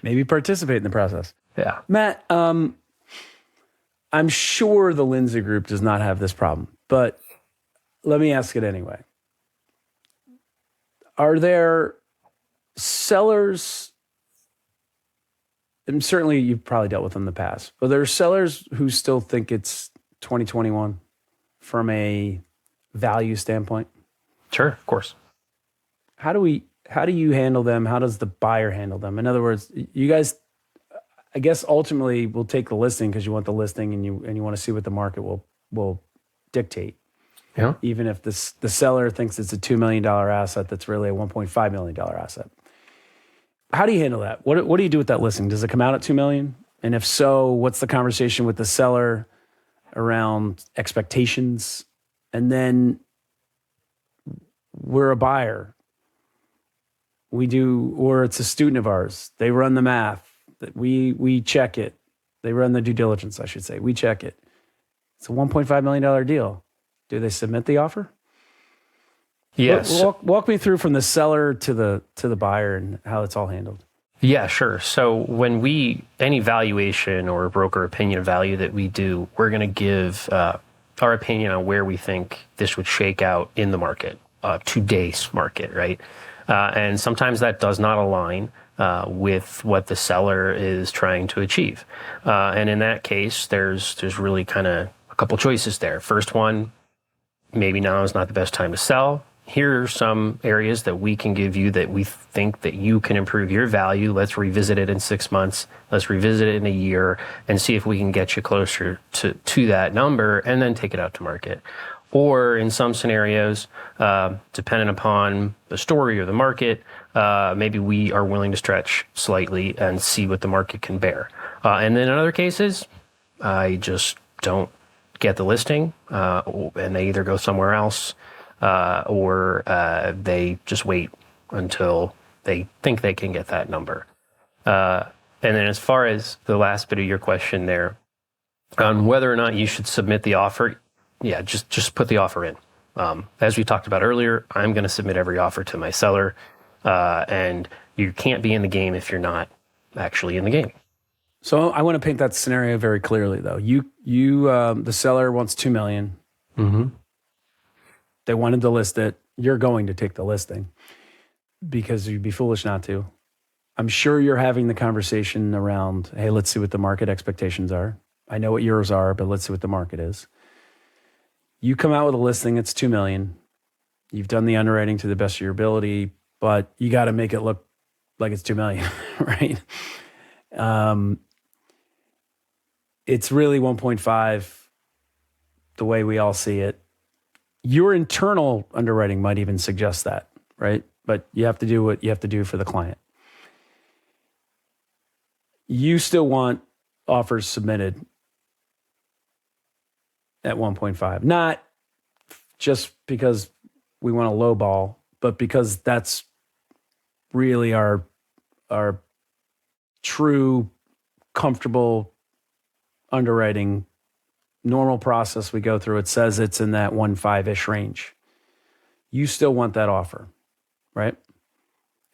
[SPEAKER 1] Maybe participate in the process.
[SPEAKER 2] Yeah.
[SPEAKER 1] Matt, I'm sure the Lindsey Group does not have this problem, but let me ask it anyway. Are there sellers, and certainly you've probably dealt with them in the past, but there are sellers who still think it's 2021 from a value standpoint?
[SPEAKER 2] Sure, of course.
[SPEAKER 1] How do you handle them? How does the buyer handle them? In other words, you guys, I guess ultimately will take the listing because you want the listing and you want to see what the market will dictate.
[SPEAKER 2] Yeah.
[SPEAKER 1] Even if the seller thinks it's a $2 million asset, that's really a $1.5 million asset. How do you handle that? What do you do with that listing? Does it come out at $2 million? And if so, what's the conversation with the seller around expectations? And then we're a buyer. Or it's a student of ours. They run the math. We check it. They run the due diligence, I should say. We check it. It's a $1.5 million deal. Do they submit the offer?
[SPEAKER 2] Yes.
[SPEAKER 1] Walk me through from the seller to the buyer and how it's all handled.
[SPEAKER 2] Yeah, sure. So when any valuation or broker opinion of value that we do, we're going to give our opinion on where we think this would shake out in the market, today's market, right? And sometimes that does not align with what the seller is trying to achieve. And in that case, there's really kind of a couple choices there. First one, maybe now is not the best time to sell. Here are some areas that we can give you that we think that you can improve your value. Let's revisit it in 6 months. Let's revisit it in a year and see if we can get you closer to that number and then take it out to market. Or in some scenarios, depending upon the story or the market, maybe we are willing to stretch slightly and see what the market can bear. And then in other cases, I just don't get the listing and they either go somewhere else or they just wait until they think they can get that number. And then as far as the last bit of your question there, on whether or not you should submit the offer, yeah, just put the offer in. As we talked about earlier, I'm going to submit every offer to my seller, and you can't be in the game if you're not actually in the game.
[SPEAKER 1] So I want to paint that scenario very clearly, though. The seller wants $2 million.
[SPEAKER 2] Mm-hmm.
[SPEAKER 1] They wanted to list it. You're going to take the listing because you'd be foolish not to. I'm sure you're having the conversation around, hey, let's see what the market expectations are. I know what yours are, but let's see what the market is. You come out with a listing, it's $2 million. You've done the underwriting to the best of your ability, but you got to make it look like it's $2 million, right? It's really 1.5 the way we all see it. Your internal underwriting might even suggest that, right? But you have to do what you have to do for the client. You still want offers submitted at 1.5, not just because we want to lowball, but because that's really our true, comfortable underwriting normal process we go through. It says it's in that 1.5-ish range. You still want that offer. right?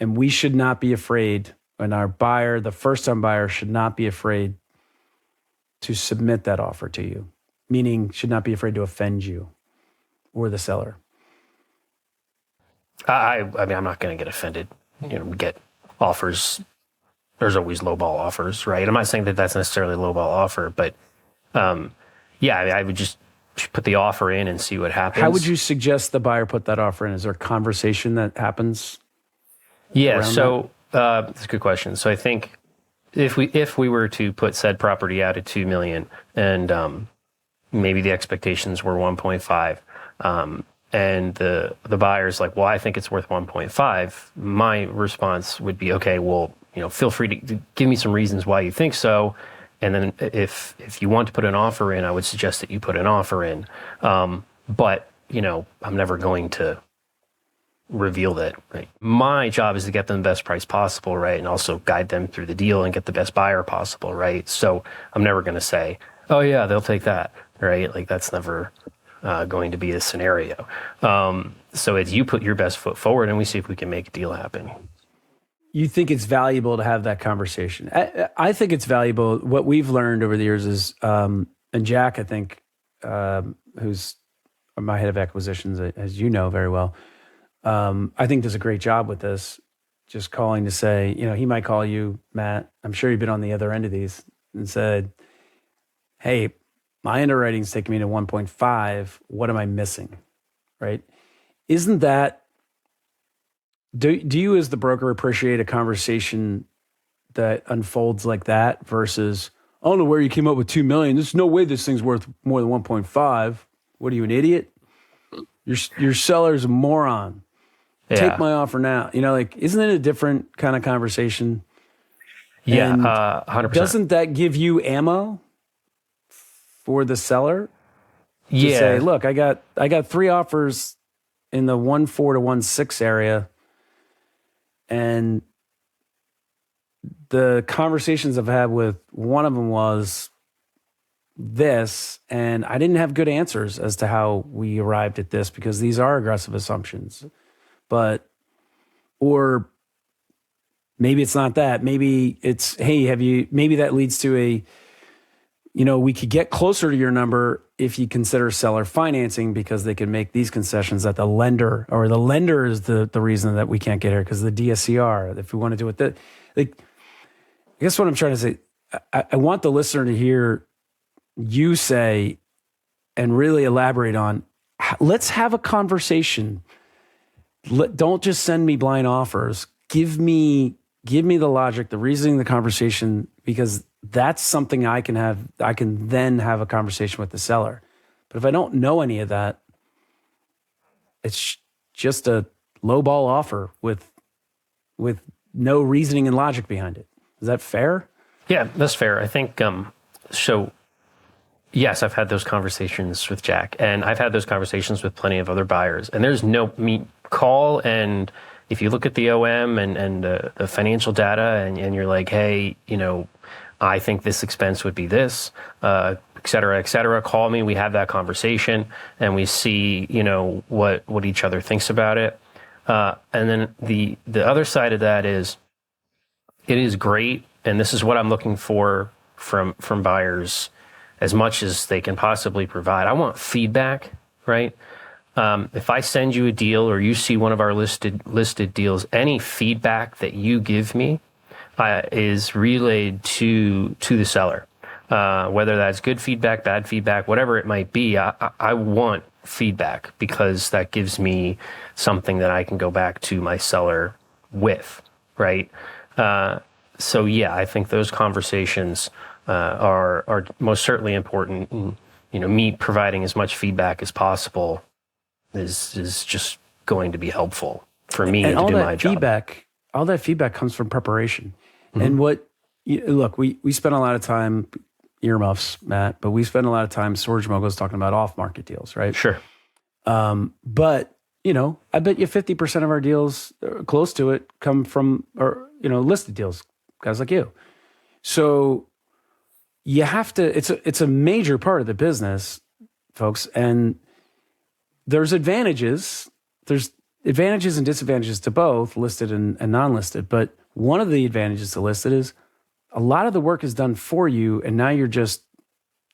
[SPEAKER 1] And we should not be afraid, and our buyer, the first-time buyer, should not be afraid to submit that offer to you, meaning should not be afraid to offend you or the seller.
[SPEAKER 2] I mean, I'm not going to get offended. Get offers. There's always lowball offers, right? I'm not saying that that's necessarily a lowball offer, but I would just put the offer in and see what happens.
[SPEAKER 1] How would you suggest the buyer put that offer in? Is there a conversation that happens?
[SPEAKER 2] Yeah, so that's a good question. So I think if we were to put said property out at $2 million and maybe the expectations were 1.5, and the buyer's like, well, I think it's worth 1.5. My response would be, okay, well, feel free to give me some reasons why you think so. And then if you want to put an offer in, I would suggest that you put an offer in. But I'm never going to reveal that. Right? My job is to get them the best price possible, right? And also guide them through the deal and get the best buyer possible, right? So I'm never going to say, oh yeah, they'll take that, right? Like that's never going to be a scenario. So it's you put your best foot forward and we see if we can make a deal happen.
[SPEAKER 1] You think it's valuable to have that conversation? I think it's valuable. What we've learned over the years is, and Jack, I think, who's my head of acquisitions, as you know very well, I think does a great job with this. Just calling to say, he might call you, Matt. I'm sure you've been on the other end of these and said, hey, my underwriting's taking me to 1.5. What am I missing? Right? Isn't that, do you as the broker appreciate a conversation that unfolds like that versus, I don't know where you came up with 2 million. There's no way this thing's worth more than 1.5. What are you, an idiot? Your seller's a moron. Yeah. Take my offer now. Isn't it a different kind of conversation?
[SPEAKER 2] Yeah, 100%.
[SPEAKER 1] Doesn't that give you ammo for the seller to say, look, I got 3 offers in the 1.4 to 1.6 area, and the conversations I've had with one of them was this, and I didn't have good answers as to how we arrived at this because these are aggressive assumptions. Or maybe it's not that. Maybe it's, hey, maybe that leads to a, we could get closer to your number if you consider seller financing because they can make these concessions that the lender is the reason that we can't get here because the DSCR, if we want to do it. I guess what I'm trying to say, I want the listener to hear you say and really elaborate on, let's have a conversation. Don't just send me blind offers. Give me the logic, the reasoning, the conversation, because that's something I can then have a conversation with the seller. But if I don't know any of that, it's just a lowball offer with no reasoning and logic behind it. Is that fair?
[SPEAKER 2] Yeah, that's fair. I think, so yes, I've had those conversations with Jack, and I've had those conversations with plenty of other buyers, and there's no call, and if you look at the OM and the financial data and you're like, hey, I think this expense would be this, et cetera, call me. We have that conversation and we see, what each other thinks about it. And then the other side of that is, it is great. And this is what I'm looking for from buyers as much as they can possibly provide. I want feedback, right? If I send you a deal or you see one of our listed deals, any feedback that you give me is relayed to the seller. Whether that's good feedback, bad feedback, whatever it might be, I want feedback because that gives me something that I can go back to my seller with, right? So yeah, I think those conversations are most certainly important. And, me providing as much feedback as possible is just going to be helpful for me to do my job.
[SPEAKER 1] All that feedback comes from preparation. Mm-hmm. And look, we spend a lot of time, earmuffs, Matt, but we spend a lot of time, Storage Moguls, talking about off-market deals, right?
[SPEAKER 2] Sure.
[SPEAKER 1] But, I bet you 50% of our deals, close to it, come from, listed deals, guys like you. So you have to, it's a major part of the business, folks, and there's advantages. advantages and disadvantages to both listed and non-listed. But one of the advantages to listed is a lot of the work is done for you, and now you're just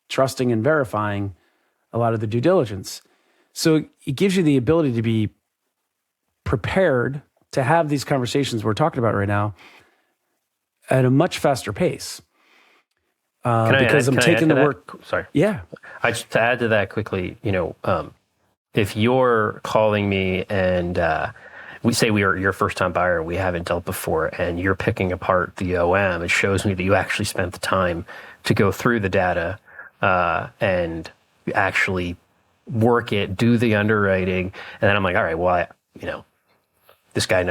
[SPEAKER 1] trusting and verifying a lot of the due diligence. So it gives you the ability to be prepared to have these conversations we're talking about right now at a much faster pace. Because I'm taking the work.
[SPEAKER 2] Sorry.
[SPEAKER 1] Yeah.
[SPEAKER 2] To add to that quickly, if you're calling me and we say we are your first time buyer, we haven't dealt before, and you're picking apart the OM, it shows me that you actually spent the time to go through the data and actually work it, do the underwriting. And then I'm like, all right, well, this gal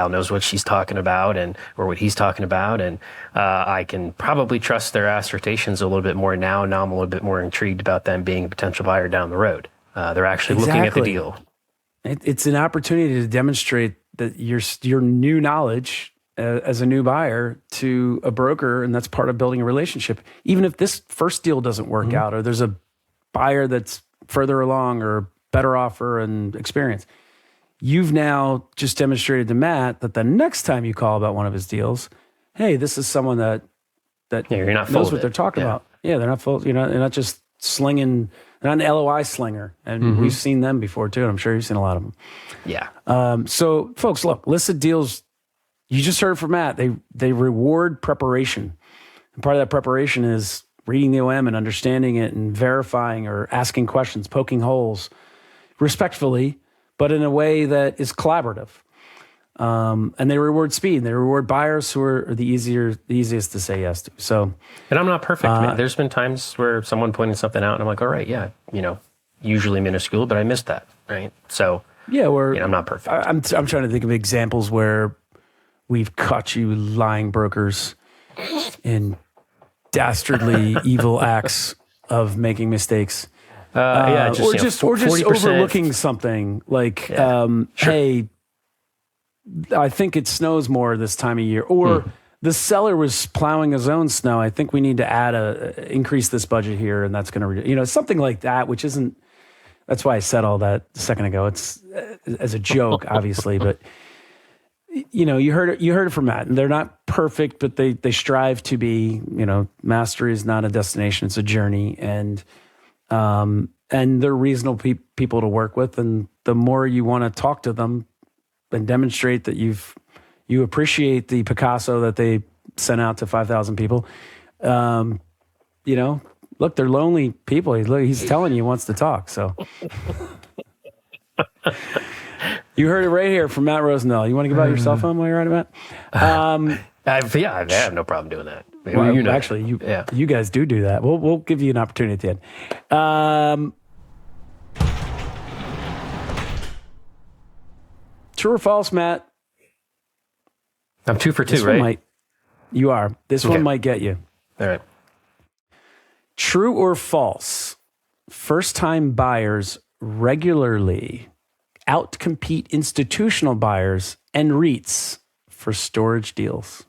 [SPEAKER 2] knows what she's talking about or what he's talking about. And I can probably trust their assertions a little bit more now. Now I'm a little bit more intrigued about them being a potential buyer down the road. They're actually looking at the deal.
[SPEAKER 1] It's an opportunity to demonstrate that your new knowledge as a new buyer to a broker, and that's part of building a relationship. Even if this first deal doesn't work out, or there's a buyer that's further along or better offer and experience, you've now just demonstrated to Matt that the next time you call about one of his deals, hey, this is someone that
[SPEAKER 2] you're not
[SPEAKER 1] knows what they're talking about. Yeah, they're not full. They're not just slinging. They're not an LOI slinger, and we've seen them before too. And I'm sure you've seen a lot of them.
[SPEAKER 2] Yeah.
[SPEAKER 1] So, folks, look, listed deals. You just heard from Matt. They reward preparation, and part of that preparation is reading the OM and understanding it and verifying or asking questions, poking holes, respectfully, but in a way that is collaborative. And they reward speed. They reward buyers who are the easiest to say yes to. So,
[SPEAKER 2] and I'm not perfect, man. There's been times where someone pointed something out and I'm like, all right, yeah, usually minuscule, but I missed that, right? So,
[SPEAKER 1] yeah,
[SPEAKER 2] I'm not perfect.
[SPEAKER 1] I'm trying to think of examples where we've caught you lying brokers in dastardly evil acts
[SPEAKER 2] of
[SPEAKER 1] making mistakes.
[SPEAKER 2] Or
[SPEAKER 1] just overlooking something like,
[SPEAKER 2] sure.
[SPEAKER 1] Hey, I think it snows more this time of year, or the seller was plowing his own snow. I think we need to increase this budget here, and that's going to, something like that, which isn't. That's why I said all that a second ago. It's as a joke, obviously, but you heard it from Matt. And they're not perfect, but they strive to be. Mastery is not a destination; it's a journey, and they're reasonable people to work with. And the more you want to talk to them and demonstrate that you appreciate the Picasso that they sent out to 5,000 people, look, they're lonely people. He's telling you he wants to talk. So you heard it right here from Matt Rosendale. You want to give out your cell phone while you're at it, Matt?
[SPEAKER 2] I have no problem doing that.
[SPEAKER 1] Well, actually, you guys do that. We'll give you an opportunity at the end. True or false, Matt?
[SPEAKER 2] I'm 2 for 2, right?
[SPEAKER 1] You are. This one might get you.
[SPEAKER 2] All right.
[SPEAKER 1] True or false? First-time buyers regularly outcompete institutional buyers and REITs for storage deals.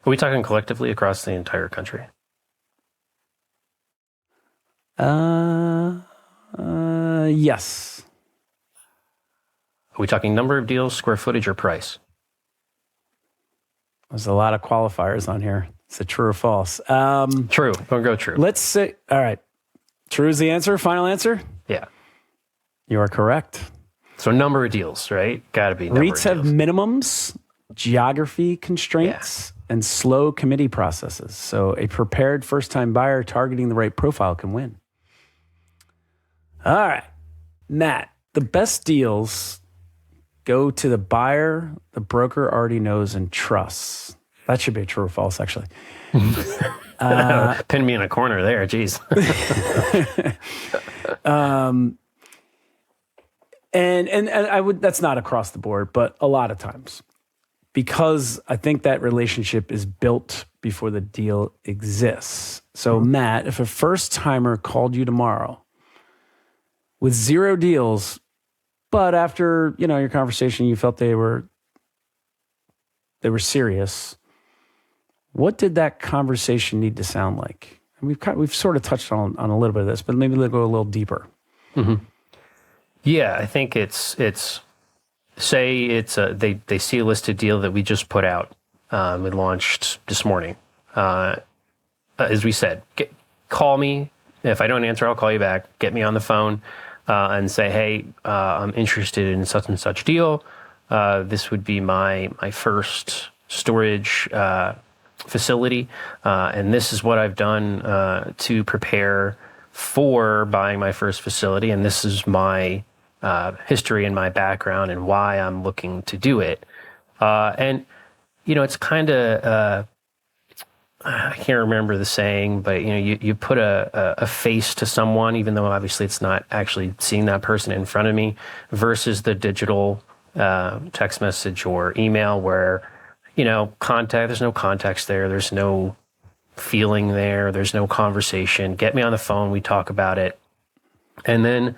[SPEAKER 2] Are we talking collectively across the entire country?
[SPEAKER 1] Yes.
[SPEAKER 2] Are we talking number of deals, square footage, or price?
[SPEAKER 1] There's a lot of qualifiers on here. Is it true or false?
[SPEAKER 2] True. Don't go true.
[SPEAKER 1] Let's say, all right. True is the answer? Final answer?
[SPEAKER 2] Yeah.
[SPEAKER 1] You are correct.
[SPEAKER 2] So number of deals, right? Got to be number
[SPEAKER 1] REITs have minimums, geography constraints, and slow committee processes. So a prepared first-time buyer targeting the right profile can win. All right. Matt, the best deals go to the buyer the broker already knows and trusts. That should be true or false, actually.
[SPEAKER 2] Pin me in a corner there, geez.
[SPEAKER 1] And I would, that's not across the board, but a lot of times, because I think that relationship is built before the deal exists. So Matt, if a first timer called you tomorrow with 0 deals, but after, your conversation, you felt they were serious, what did that conversation need to sound like? And we've sort of touched on a little bit of this, but maybe we'll go a little deeper.
[SPEAKER 2] Mm-hmm. Yeah, I think it's say it's they see a listed deal that we just put out. We launched this morning. As we said, call me. If I don't answer, I'll call you back. Get me on the phone and say, hey, I'm interested in such and such deal. This would be my first storage facility, and this is what I've done to prepare for buying my first facility, and this is my history and my background and why I'm looking to do it. And it's kind of I can't remember the saying, but you put a face to someone, even though obviously it's not actually seeing that person in front of me, versus the digital text message or email where there's no context there, there's no feeling there, there's no conversation. Get me on the phone, we talk about it, and then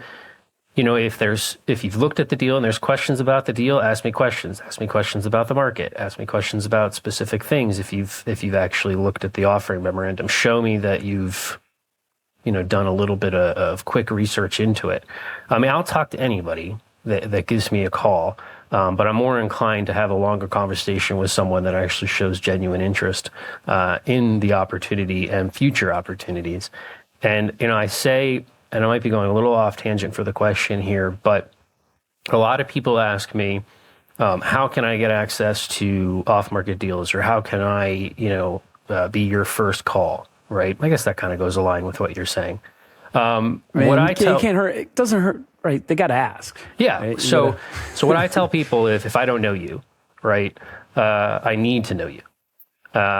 [SPEAKER 2] if you've looked at the deal and there's questions about the deal, ask me questions about the market, ask me questions about specific things. If you've actually looked at the offering memorandum, show me that you've done a little bit of quick research into it. I mean, I'll talk to anybody that gives me a call, but I'm more inclined to have a longer conversation with someone that actually shows genuine interest in the opportunity and future opportunities. And I say, and I might be going a little off tangent for the question here, but a lot of people ask me, how can I get access to off-market deals, or how can I, be your first call, right? I guess that kind of goes along with what you're saying.
[SPEAKER 1] It can't hurt. It doesn't hurt, right? They got to ask.
[SPEAKER 2] Yeah.
[SPEAKER 1] Right?
[SPEAKER 2] So what I tell people, if I don't know you, right, I need to know you.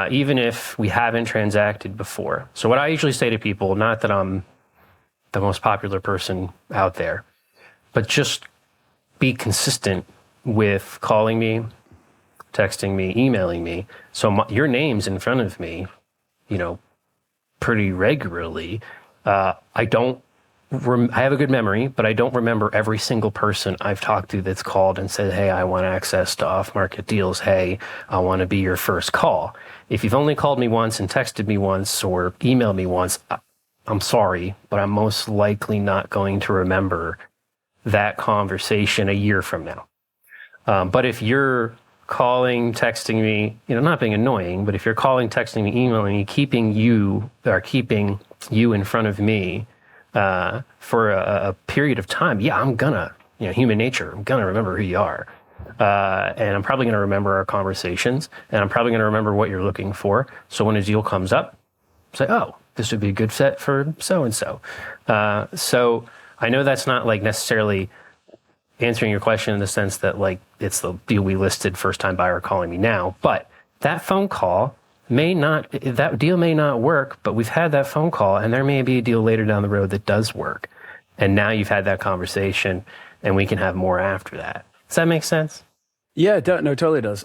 [SPEAKER 2] Even if we haven't transacted before. So what I usually say to people, not that I'm the most popular person out there, but just be consistent with calling me, texting me, emailing me. So your name's in front of me, pretty regularly. I have a good memory, but I don't remember every single person I've talked to that's called and said, hey, I want access to off-market deals. Hey, I want to be your first call. If you've only called me once and texted me once or emailed me once, I'm sorry, but I'm most likely not going to remember that conversation a year from now. But if you're calling, texting me, not being annoying, but if you're calling, texting me, emailing me, keeping you in front of me for a period of time, yeah, I'm gonna, human nature, I'm gonna remember who you are. And I'm probably gonna remember our conversations, and I'm probably gonna remember what you're looking for. So when a deal comes up, say, oh, this would be a good fit for so-and-so. So I know that's not necessarily answering your question in the sense that it's the deal we listed, first time buyer calling me now, but that phone call that deal may not work, but we've had that phone call and there may be a deal later down the road that does work. And now you've had that conversation and we can have more after that. Does that make sense?
[SPEAKER 1] Yeah, no, totally does.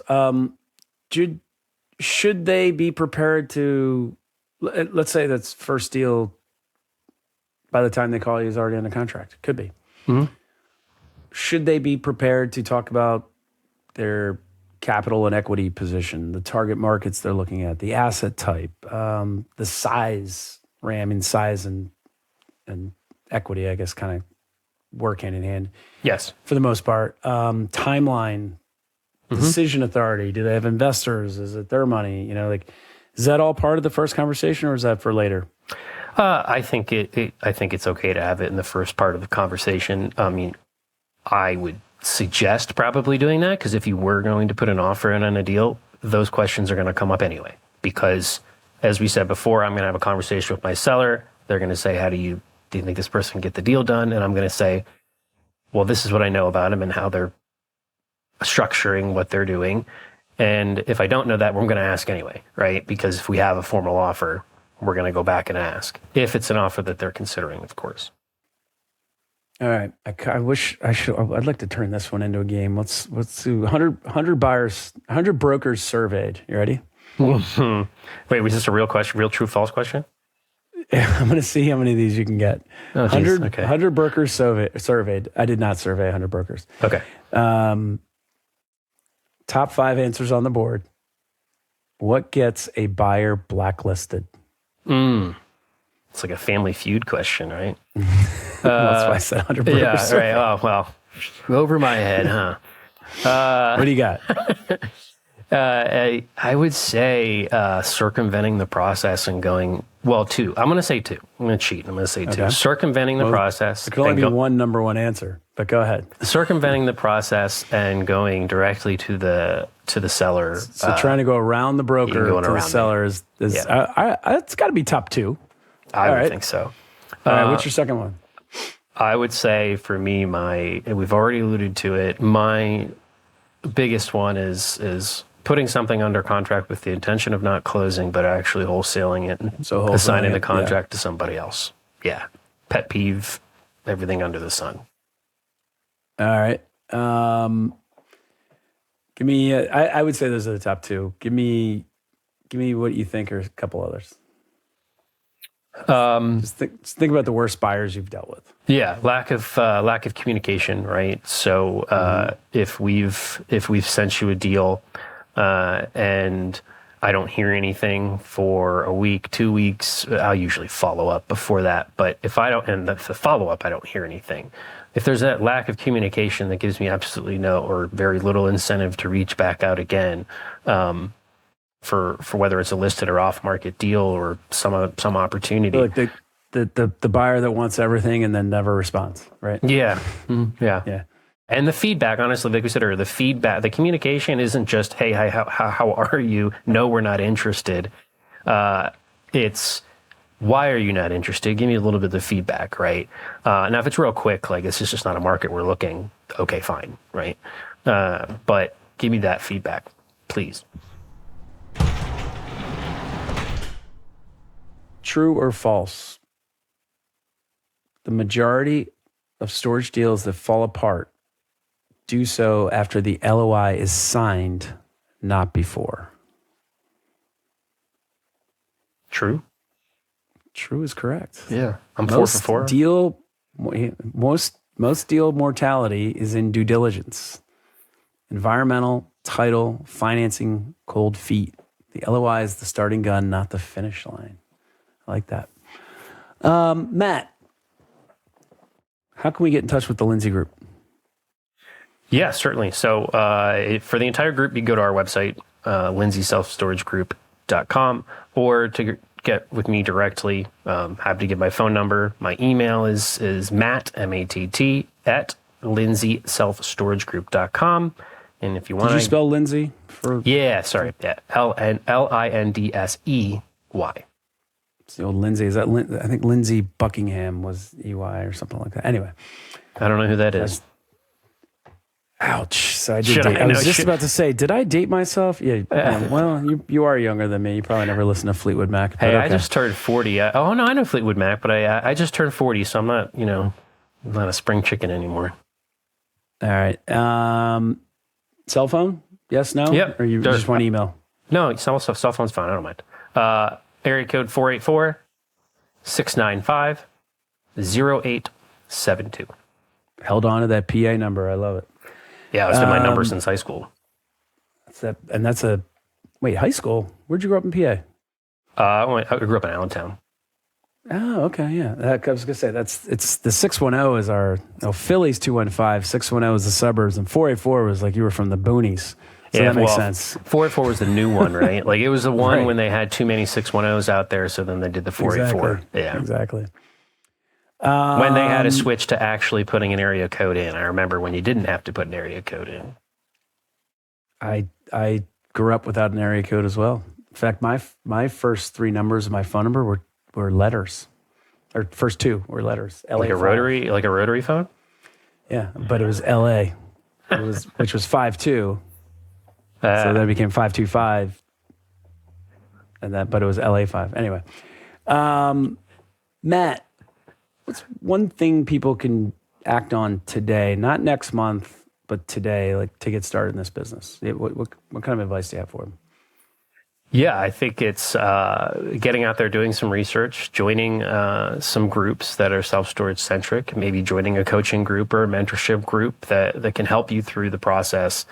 [SPEAKER 1] Should they be prepared to, let's say that's first deal, by the time they call you is already under contract. Could be.
[SPEAKER 2] Mm-hmm.
[SPEAKER 1] Should they be prepared to talk about their capital and equity position, the target markets they're looking at, the asset type, the size, size and equity, I guess, kind of work hand in hand.
[SPEAKER 2] Yes.
[SPEAKER 1] For the most part. Timeline, decision authority. Do they have investors? Is it their money? Is that all part of the first conversation, or is that for later?
[SPEAKER 2] I think it's okay to have it in the first part of the conversation. I mean, I would suggest probably doing that, because if you were going to put an offer in on a deal, those questions are going to come up anyway. Because as we said before, I'm going to have a conversation with my seller. They're going to say, do you think this person can get the deal done? And I'm going to say, well, this is what I know about them and how they're structuring what they're doing. And if I don't know that, I'm going to ask anyway, right? Because if we have a formal offer, we're going to go back and ask. If it's an offer that they're considering, of course.
[SPEAKER 1] All right. I wish I should. I'd like to turn this one into a game. Let's do 100 buyers, 100 brokers surveyed. You ready?
[SPEAKER 2] Wait, was this a real question? Real, true, false question?
[SPEAKER 1] I'm going to see how many of these you can get.
[SPEAKER 2] Oh,
[SPEAKER 1] 100,
[SPEAKER 2] okay.
[SPEAKER 1] 100 brokers surveyed. I did not survey 100 brokers.
[SPEAKER 2] Okay.
[SPEAKER 1] Top 5 answers on the board. What gets a buyer blacklisted?
[SPEAKER 2] It's like a Family Feud question, right?
[SPEAKER 1] That's why I said 100 burgers.
[SPEAKER 2] Yeah, right. Oh, well, over my head, huh?
[SPEAKER 1] What do you got?
[SPEAKER 2] I would say circumventing the process and going, well, two. I'm going to say two. I'm going to cheat. I'm going to say two. Circumventing the process.
[SPEAKER 1] It could only be one number one answer, but go ahead.
[SPEAKER 2] Circumventing the process and going directly to the seller.
[SPEAKER 1] So trying to go around the broker to the seller is it's got to be top two.
[SPEAKER 2] I would think so.
[SPEAKER 1] All right, what's your second one?
[SPEAKER 2] I would say for me, we've already alluded to it, my biggest one is putting something under contract with the intention of not closing, but actually wholesaling it and assigning the contract to somebody else. Yeah. Pet peeve, everything under the sun.
[SPEAKER 1] All right. Give me, I would say those are the top two. Give me what you think are a couple others. Just think about the worst buyers you've dealt with.
[SPEAKER 2] Yeah, lack of communication, right? So if we've sent you a deal and I don't hear anything for a week, 2 weeks, I'll usually follow up before that. But if I don't, and the follow up, I don't hear anything. If there's that lack of communication, that gives me absolutely no or very little incentive to reach back out again. For whether it's a listed or off market deal or some opportunity.
[SPEAKER 1] Like the buyer that wants everything and then never responds, right?
[SPEAKER 2] Yeah.
[SPEAKER 1] Yeah.
[SPEAKER 2] And the feedback, honestly, like we said earlier, the communication isn't just, hey, hi, how are you? No, we're not interested. It's, why are you not interested? Give me a little bit of feedback, right? Now, if it's real quick, like it's just not a market we're looking, okay, fine, right? But give me that feedback, please.
[SPEAKER 1] True or false? The majority of storage deals that fall apart do so after the LOI is signed, not before.
[SPEAKER 2] True.
[SPEAKER 1] True is correct.
[SPEAKER 2] Yeah. I'm 4 for 4.
[SPEAKER 1] Most deal mortality is in due diligence. Environmental, title, financing, cold feet. The LOI is the starting gun, not the finish line. I like that. Matt, how can we get in touch with the Lindsey Group?
[SPEAKER 2] Yeah, certainly. So for the entire group, you go to our website, lindseyselfstoragegroup.com, or to get with me directly, happy to give my phone number. My email is Matt, M-A-T-T, at lindseyselfstoragegroup.com. And if you want,
[SPEAKER 1] did you spell Lindsey?
[SPEAKER 2] Yeah, sorry. Yeah, Lindsey.
[SPEAKER 1] It's the old Lindsey. Is that I think Lindsey Buckingham was EY or something like that. Anyway,
[SPEAKER 2] I don't know who that is.
[SPEAKER 1] Ouch. So I did date. I was just about to say, did I date myself? Yeah. Well, you are younger than me. You probably never listened to Fleetwood Mac.
[SPEAKER 2] Hey, okay. I just turned 40. I know Fleetwood Mac, but I just turned 40, so I'm not, I'm not a spring chicken anymore.
[SPEAKER 1] All right. Cell phone? Yes, no?
[SPEAKER 2] Yep.
[SPEAKER 1] Or you just want email?
[SPEAKER 2] No, cell phone's fine. I don't mind. Area code 484-695-0872.
[SPEAKER 1] Held on to that PA number. I love it.
[SPEAKER 2] Yeah, it's been my number since high school.
[SPEAKER 1] Wait, high school? Where'd you grow up in PA?
[SPEAKER 2] I grew up in Allentown.
[SPEAKER 1] Oh, okay, yeah. I was going to say, it's the 610 is Philly's 215, 610 is the suburbs, and 484 was like you were from the boonies. So that makes sense. 484
[SPEAKER 2] was the new one, right? Like it was the one when they had too many 610s out there, so then they did the 484.
[SPEAKER 1] Exactly. Yeah. Exactly.
[SPEAKER 2] When they had to switch to actually putting an area code in. I remember when you didn't have to put an area code in.
[SPEAKER 1] I grew up without an area code as well. In fact, my first 3 numbers of my phone number were letters. Or first 2 were letters. LA
[SPEAKER 2] like a rotary phone?
[SPEAKER 1] Yeah, but it was LA. Which was 52. So then it became 525. But it was LA 5. Anyway. Matt, what's one thing people can act on today, not next month, but today, like to get started in this business? What kind of advice do you have for them?
[SPEAKER 2] Yeah, I think it's getting out there, doing some research, joining some groups that are self-storage centric, maybe joining a coaching group or a mentorship group that can help you through the process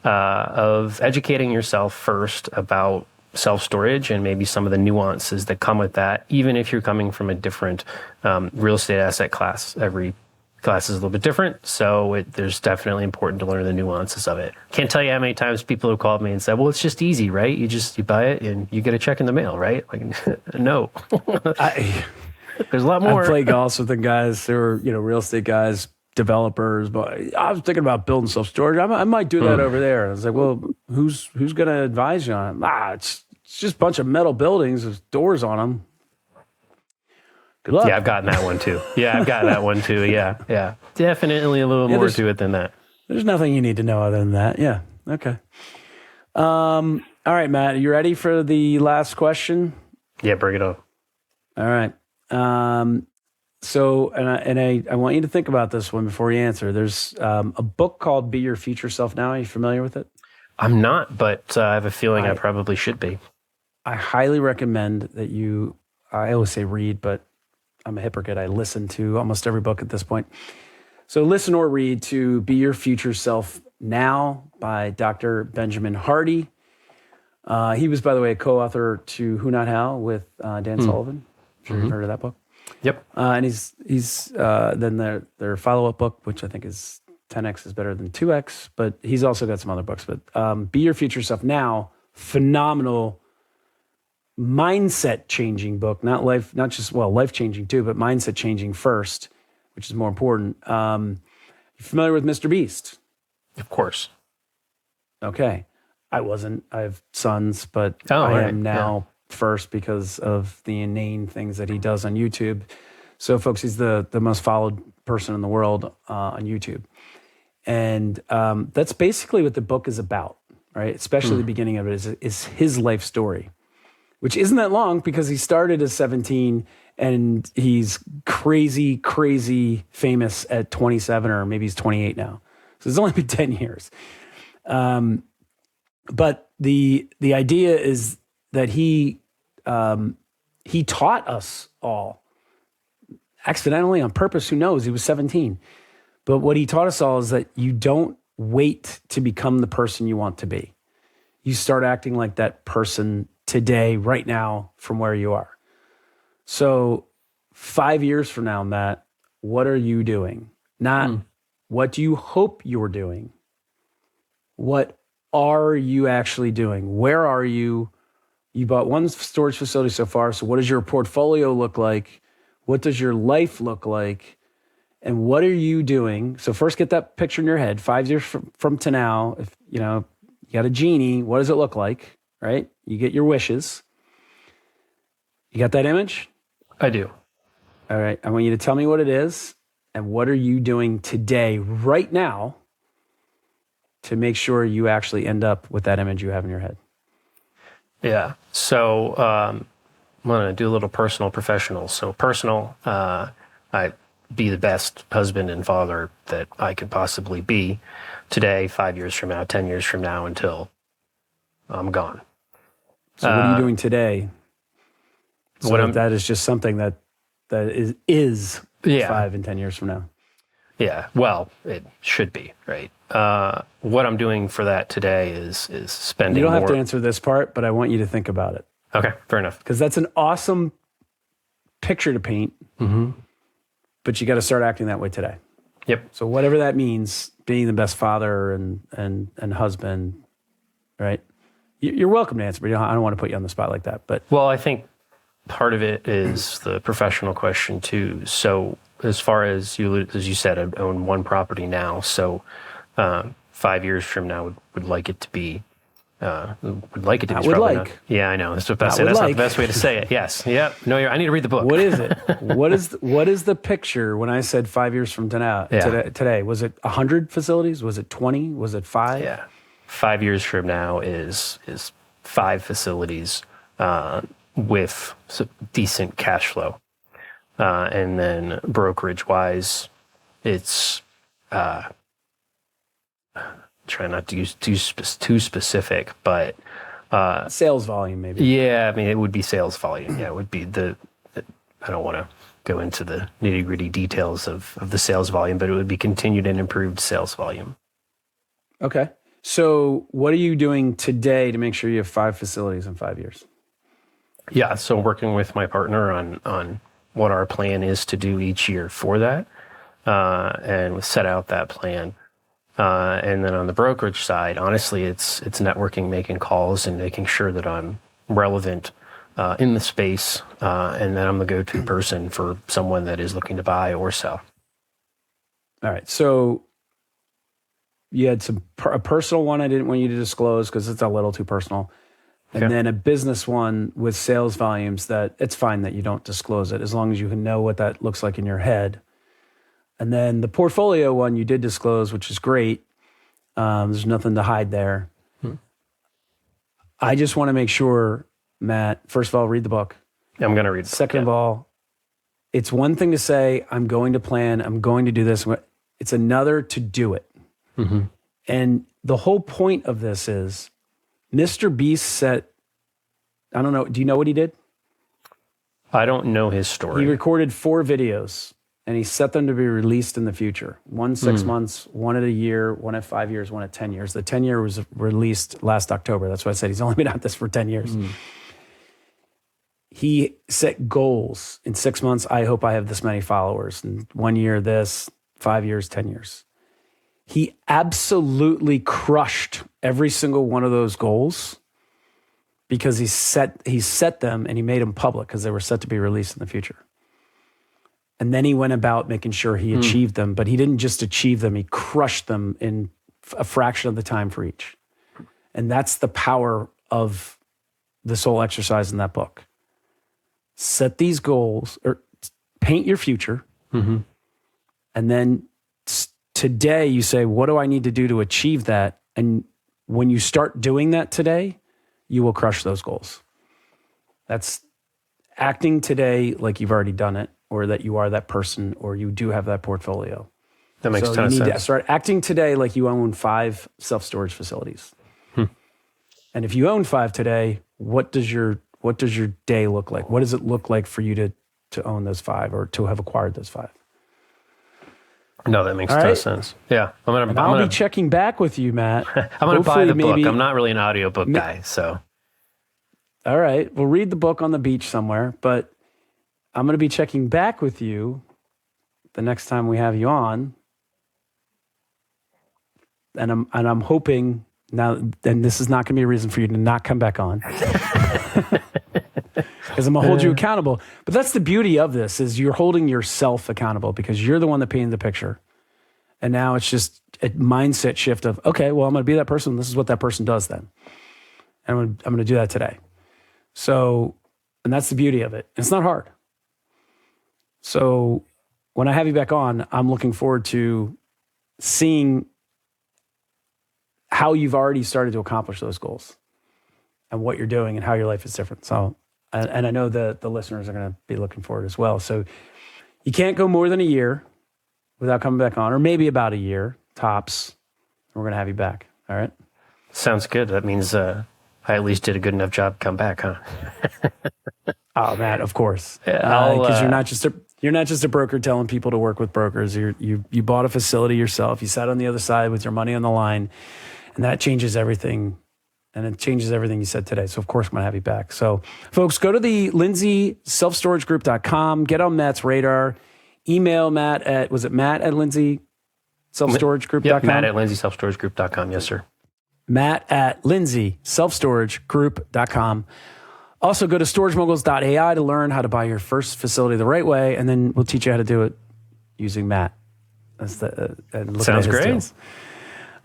[SPEAKER 2] of educating yourself first about self-storage and maybe some of the nuances that come with that, even if you're coming from a different real estate asset class. Every class is a little bit different, so there's definitely important to learn the nuances of it. Can't tell you how many times people have called me and said, well, it's just easy, right? You buy it and you get a check in the mail, right? Like, no. There's a lot more.
[SPEAKER 1] I play golf with the guys. They were, real estate guys, developers, but I was thinking about building self-storage. I might do that over there. I was like, well, who's going to advise you on it? It's just a bunch of metal buildings with doors on them. Good luck.
[SPEAKER 2] Yeah, I've gotten that one too. Yeah. Definitely a little more to it than that.
[SPEAKER 1] There's nothing you need to know other than that. Yeah. Okay. All right, Matt, are you ready for the last question?
[SPEAKER 2] Yeah, bring it on.
[SPEAKER 1] All right. So, I want you to think about this one before you answer. There's a book called Be Your Future Self Now. Are you familiar with it?
[SPEAKER 2] I'm not, but I have a feeling I probably should be.
[SPEAKER 1] I highly recommend that I always say read, but I'm a hypocrite. I listen to almost every book at this point. So listen or read to Be Your Future Self Now by Dr. Benjamin Hardy. He was, by the way, a co-author to Who Not How with Dan Sullivan. I'm sure you've heard of that book.
[SPEAKER 2] Yep.
[SPEAKER 1] And he's then their follow-up book, which I think is 10X is better than 2X, but he's also got some other books. But Be Your Future Self Now, phenomenal mindset changing book, life changing too, but mindset changing first, which is more important. You familiar with Mr. Beast?
[SPEAKER 2] Of course.
[SPEAKER 1] Okay. I wasn't. I have sons, but I am now first because of the inane things that he does on YouTube. So folks, he's the most followed person in the world on YouTube. And that's basically what the book is about, right? Especially the beginning of it is his life story, which isn't that long because he started as 17 and he's crazy, crazy famous at 27, or maybe he's 28 now. So it's only been 10 years. But the idea is that he taught us all, accidentally, on purpose, who knows? He was 17. But what he taught us all is that you don't wait to become the person you want to be. You start acting like that person today, right now, from where you are. So 5 years from now, Matt, what are you doing? Not what do you hope you're doing? What are you actually doing? Where are you? You bought one storage facility so far. So what does your portfolio look like? What does your life look like? And what are you doing? So first get that picture in your head. 5 years from to now, if you got a genie, what does it look like? Right? You get your wishes. You got that image?
[SPEAKER 2] I do.
[SPEAKER 1] All right. I want you to tell me what it is and what are you doing today, right now, to make sure you actually end up with that image you have in your head.
[SPEAKER 2] Yeah. So I'm going to do a little personal, professional. So personal, I be the best husband and father that I could possibly be today, 5 years from now, 10 years from now, until I'm gone.
[SPEAKER 1] So what are you doing today? So that is just something that is 5 and 10 years from now.
[SPEAKER 2] Yeah, well, it should be, right? What I'm doing for that today is spending more.
[SPEAKER 1] You don't have to answer this part, but I want you to think about it.
[SPEAKER 2] Okay, fair enough.
[SPEAKER 1] Because that's an awesome picture to paint, but you got to start acting that way today.
[SPEAKER 2] Yep.
[SPEAKER 1] So whatever that means, being the best father and husband, right? You're welcome to answer, but I don't want to put you on the spot like that. But
[SPEAKER 2] well, I think part of it is the professional question too. So as far as you said, I own one property now. So 5 years from now, would like it to be. Would like it to be. Yeah, I know. That's the best. That's not the best way to say it. Yes. Yep. No, I need to read the book.
[SPEAKER 1] What is it? What is the picture when I said 5 years from today? Was it 100 facilities? Was it 20? Was it 5?
[SPEAKER 2] Yeah. 5 years from now is 5 facilities with decent cash flow, and then brokerage wise, it's try not to use too specific, but
[SPEAKER 1] sales volume maybe.
[SPEAKER 2] Yeah, I mean it would be sales volume. Yeah, it would be I don't want to go into the nitty gritty details of the sales volume, but it would be continued and improved sales volume.
[SPEAKER 1] Okay. So what are you doing today to make sure you have 5 facilities in 5 years?
[SPEAKER 2] Yeah, so working with my partner on what our plan is to do each year for that, and set out that plan. And then on the brokerage side, honestly, it's networking, making calls, and making sure that I'm relevant in the space, and that I'm the go-to person for someone that is looking to buy or sell.
[SPEAKER 1] All right. So you had a personal one I didn't want you to disclose because it's a little too personal. And then a business one with sales volumes that it's fine that you don't disclose it as long as you can know what that looks like in your head. And then the portfolio one you did disclose, which is great. There's nothing to hide there. I just want to make sure, Matt, first of all, read the book.
[SPEAKER 2] I'm going to read the book.
[SPEAKER 1] Second of all, it's one thing to say, I'm going to plan, I'm going to do this. It's another to do it.
[SPEAKER 2] Mm-hmm.
[SPEAKER 1] And the whole point of this is Mr. Beast set, I don't know, do you know what he did?
[SPEAKER 2] I don't know his story.
[SPEAKER 1] He recorded 4 videos and he set them to be released in the future. 1 6 months, 1 at a year, 1 at 5 years, 1 at 10 years. The 10-year was released last October. That's why I said he's only been at this for 10 years. He set goals. In 6 months, I hope I have this many followers. In 1 year, this, 5 years, 10 years. He absolutely crushed every single one of those goals because he set them and he made them public because they were set to be released in the future. And then he went about making sure he achieved them, but he didn't just achieve them, he crushed them in a fraction of the time for each. And that's the power of this whole exercise in that book. Set these goals or paint your future. And then today you say, what do I need to do to achieve that? And when you start doing that today, you will crush those goals. That's acting today like you've already done it, or that you are that person, or you do have that portfolio.
[SPEAKER 2] That makes a ton of sense.
[SPEAKER 1] You need to start acting today like you own 5 self-storage facilities. And if you own 5 today, what does your day look like? What does it look like for you to own those 5 or to have acquired those 5?
[SPEAKER 2] No, that makes a ton of sense. Yeah.
[SPEAKER 1] I'll be checking back with you, Matt.
[SPEAKER 2] I'm going to buy the book. I'm not really an audiobook guy, so.
[SPEAKER 1] All right. We'll read the book on the beach somewhere, but I'm going to be checking back with you the next time we have you on. And I'm hoping now, and this is not going to be a reason for you to not come back on. Because I'm going to hold you accountable. But that's the beauty of this, is you're holding yourself accountable because you're the one that painted the picture. And now it's just a mindset shift of, okay, well, I'm going to be that person. This is what that person does then. And I'm going to do that today. So, and that's the beauty of it. It's not hard. So when I have you back on, I'm looking forward to seeing how you've already started to accomplish those goals and what you're doing and how your life is different. So, and I know that the listeners are going to be looking forward as well. So you can't go more than a year without coming back on, or maybe about a year tops. We're going to have you back. All right.
[SPEAKER 2] Sounds good. That means I at least did a good enough job to come back, huh?
[SPEAKER 1] Oh, Matt, of course. Because you're not just a broker telling people to work with brokers. You bought a facility yourself. You sat on the other side with your money on the line, and that changes everything. And it changes everything you said today. So, of course, I'm going to have you back. So, folks, go to the LindseySelfStorageGroup.com. Get on Matt's radar. Email Matt at, was it Matt at LindseySelfStorageGroup.com?
[SPEAKER 2] Yep, Matt at LindseySelfStorageGroup.com. Yes, sir.
[SPEAKER 1] Matt at LindseySelfStorageGroup.com. Also, go to StorageMoguls.ai to learn how to buy your first facility the right way, and then we'll teach you how to do it using Matt. That's
[SPEAKER 2] Sounds great.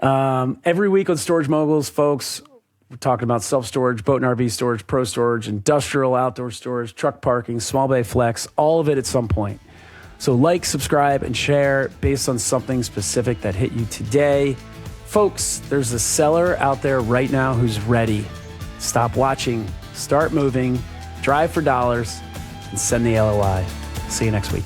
[SPEAKER 1] Every week on Storage Moguls, folks, we're talking about self-storage, boat and RV storage, pro storage, industrial, outdoor storage, truck parking, small bay flex, all of it at some point. So like, subscribe, and share based on something specific that hit you today. Folks, there's a seller out there right now who's ready. Stop watching, start moving, drive for dollars, and send the LOI. See you next week.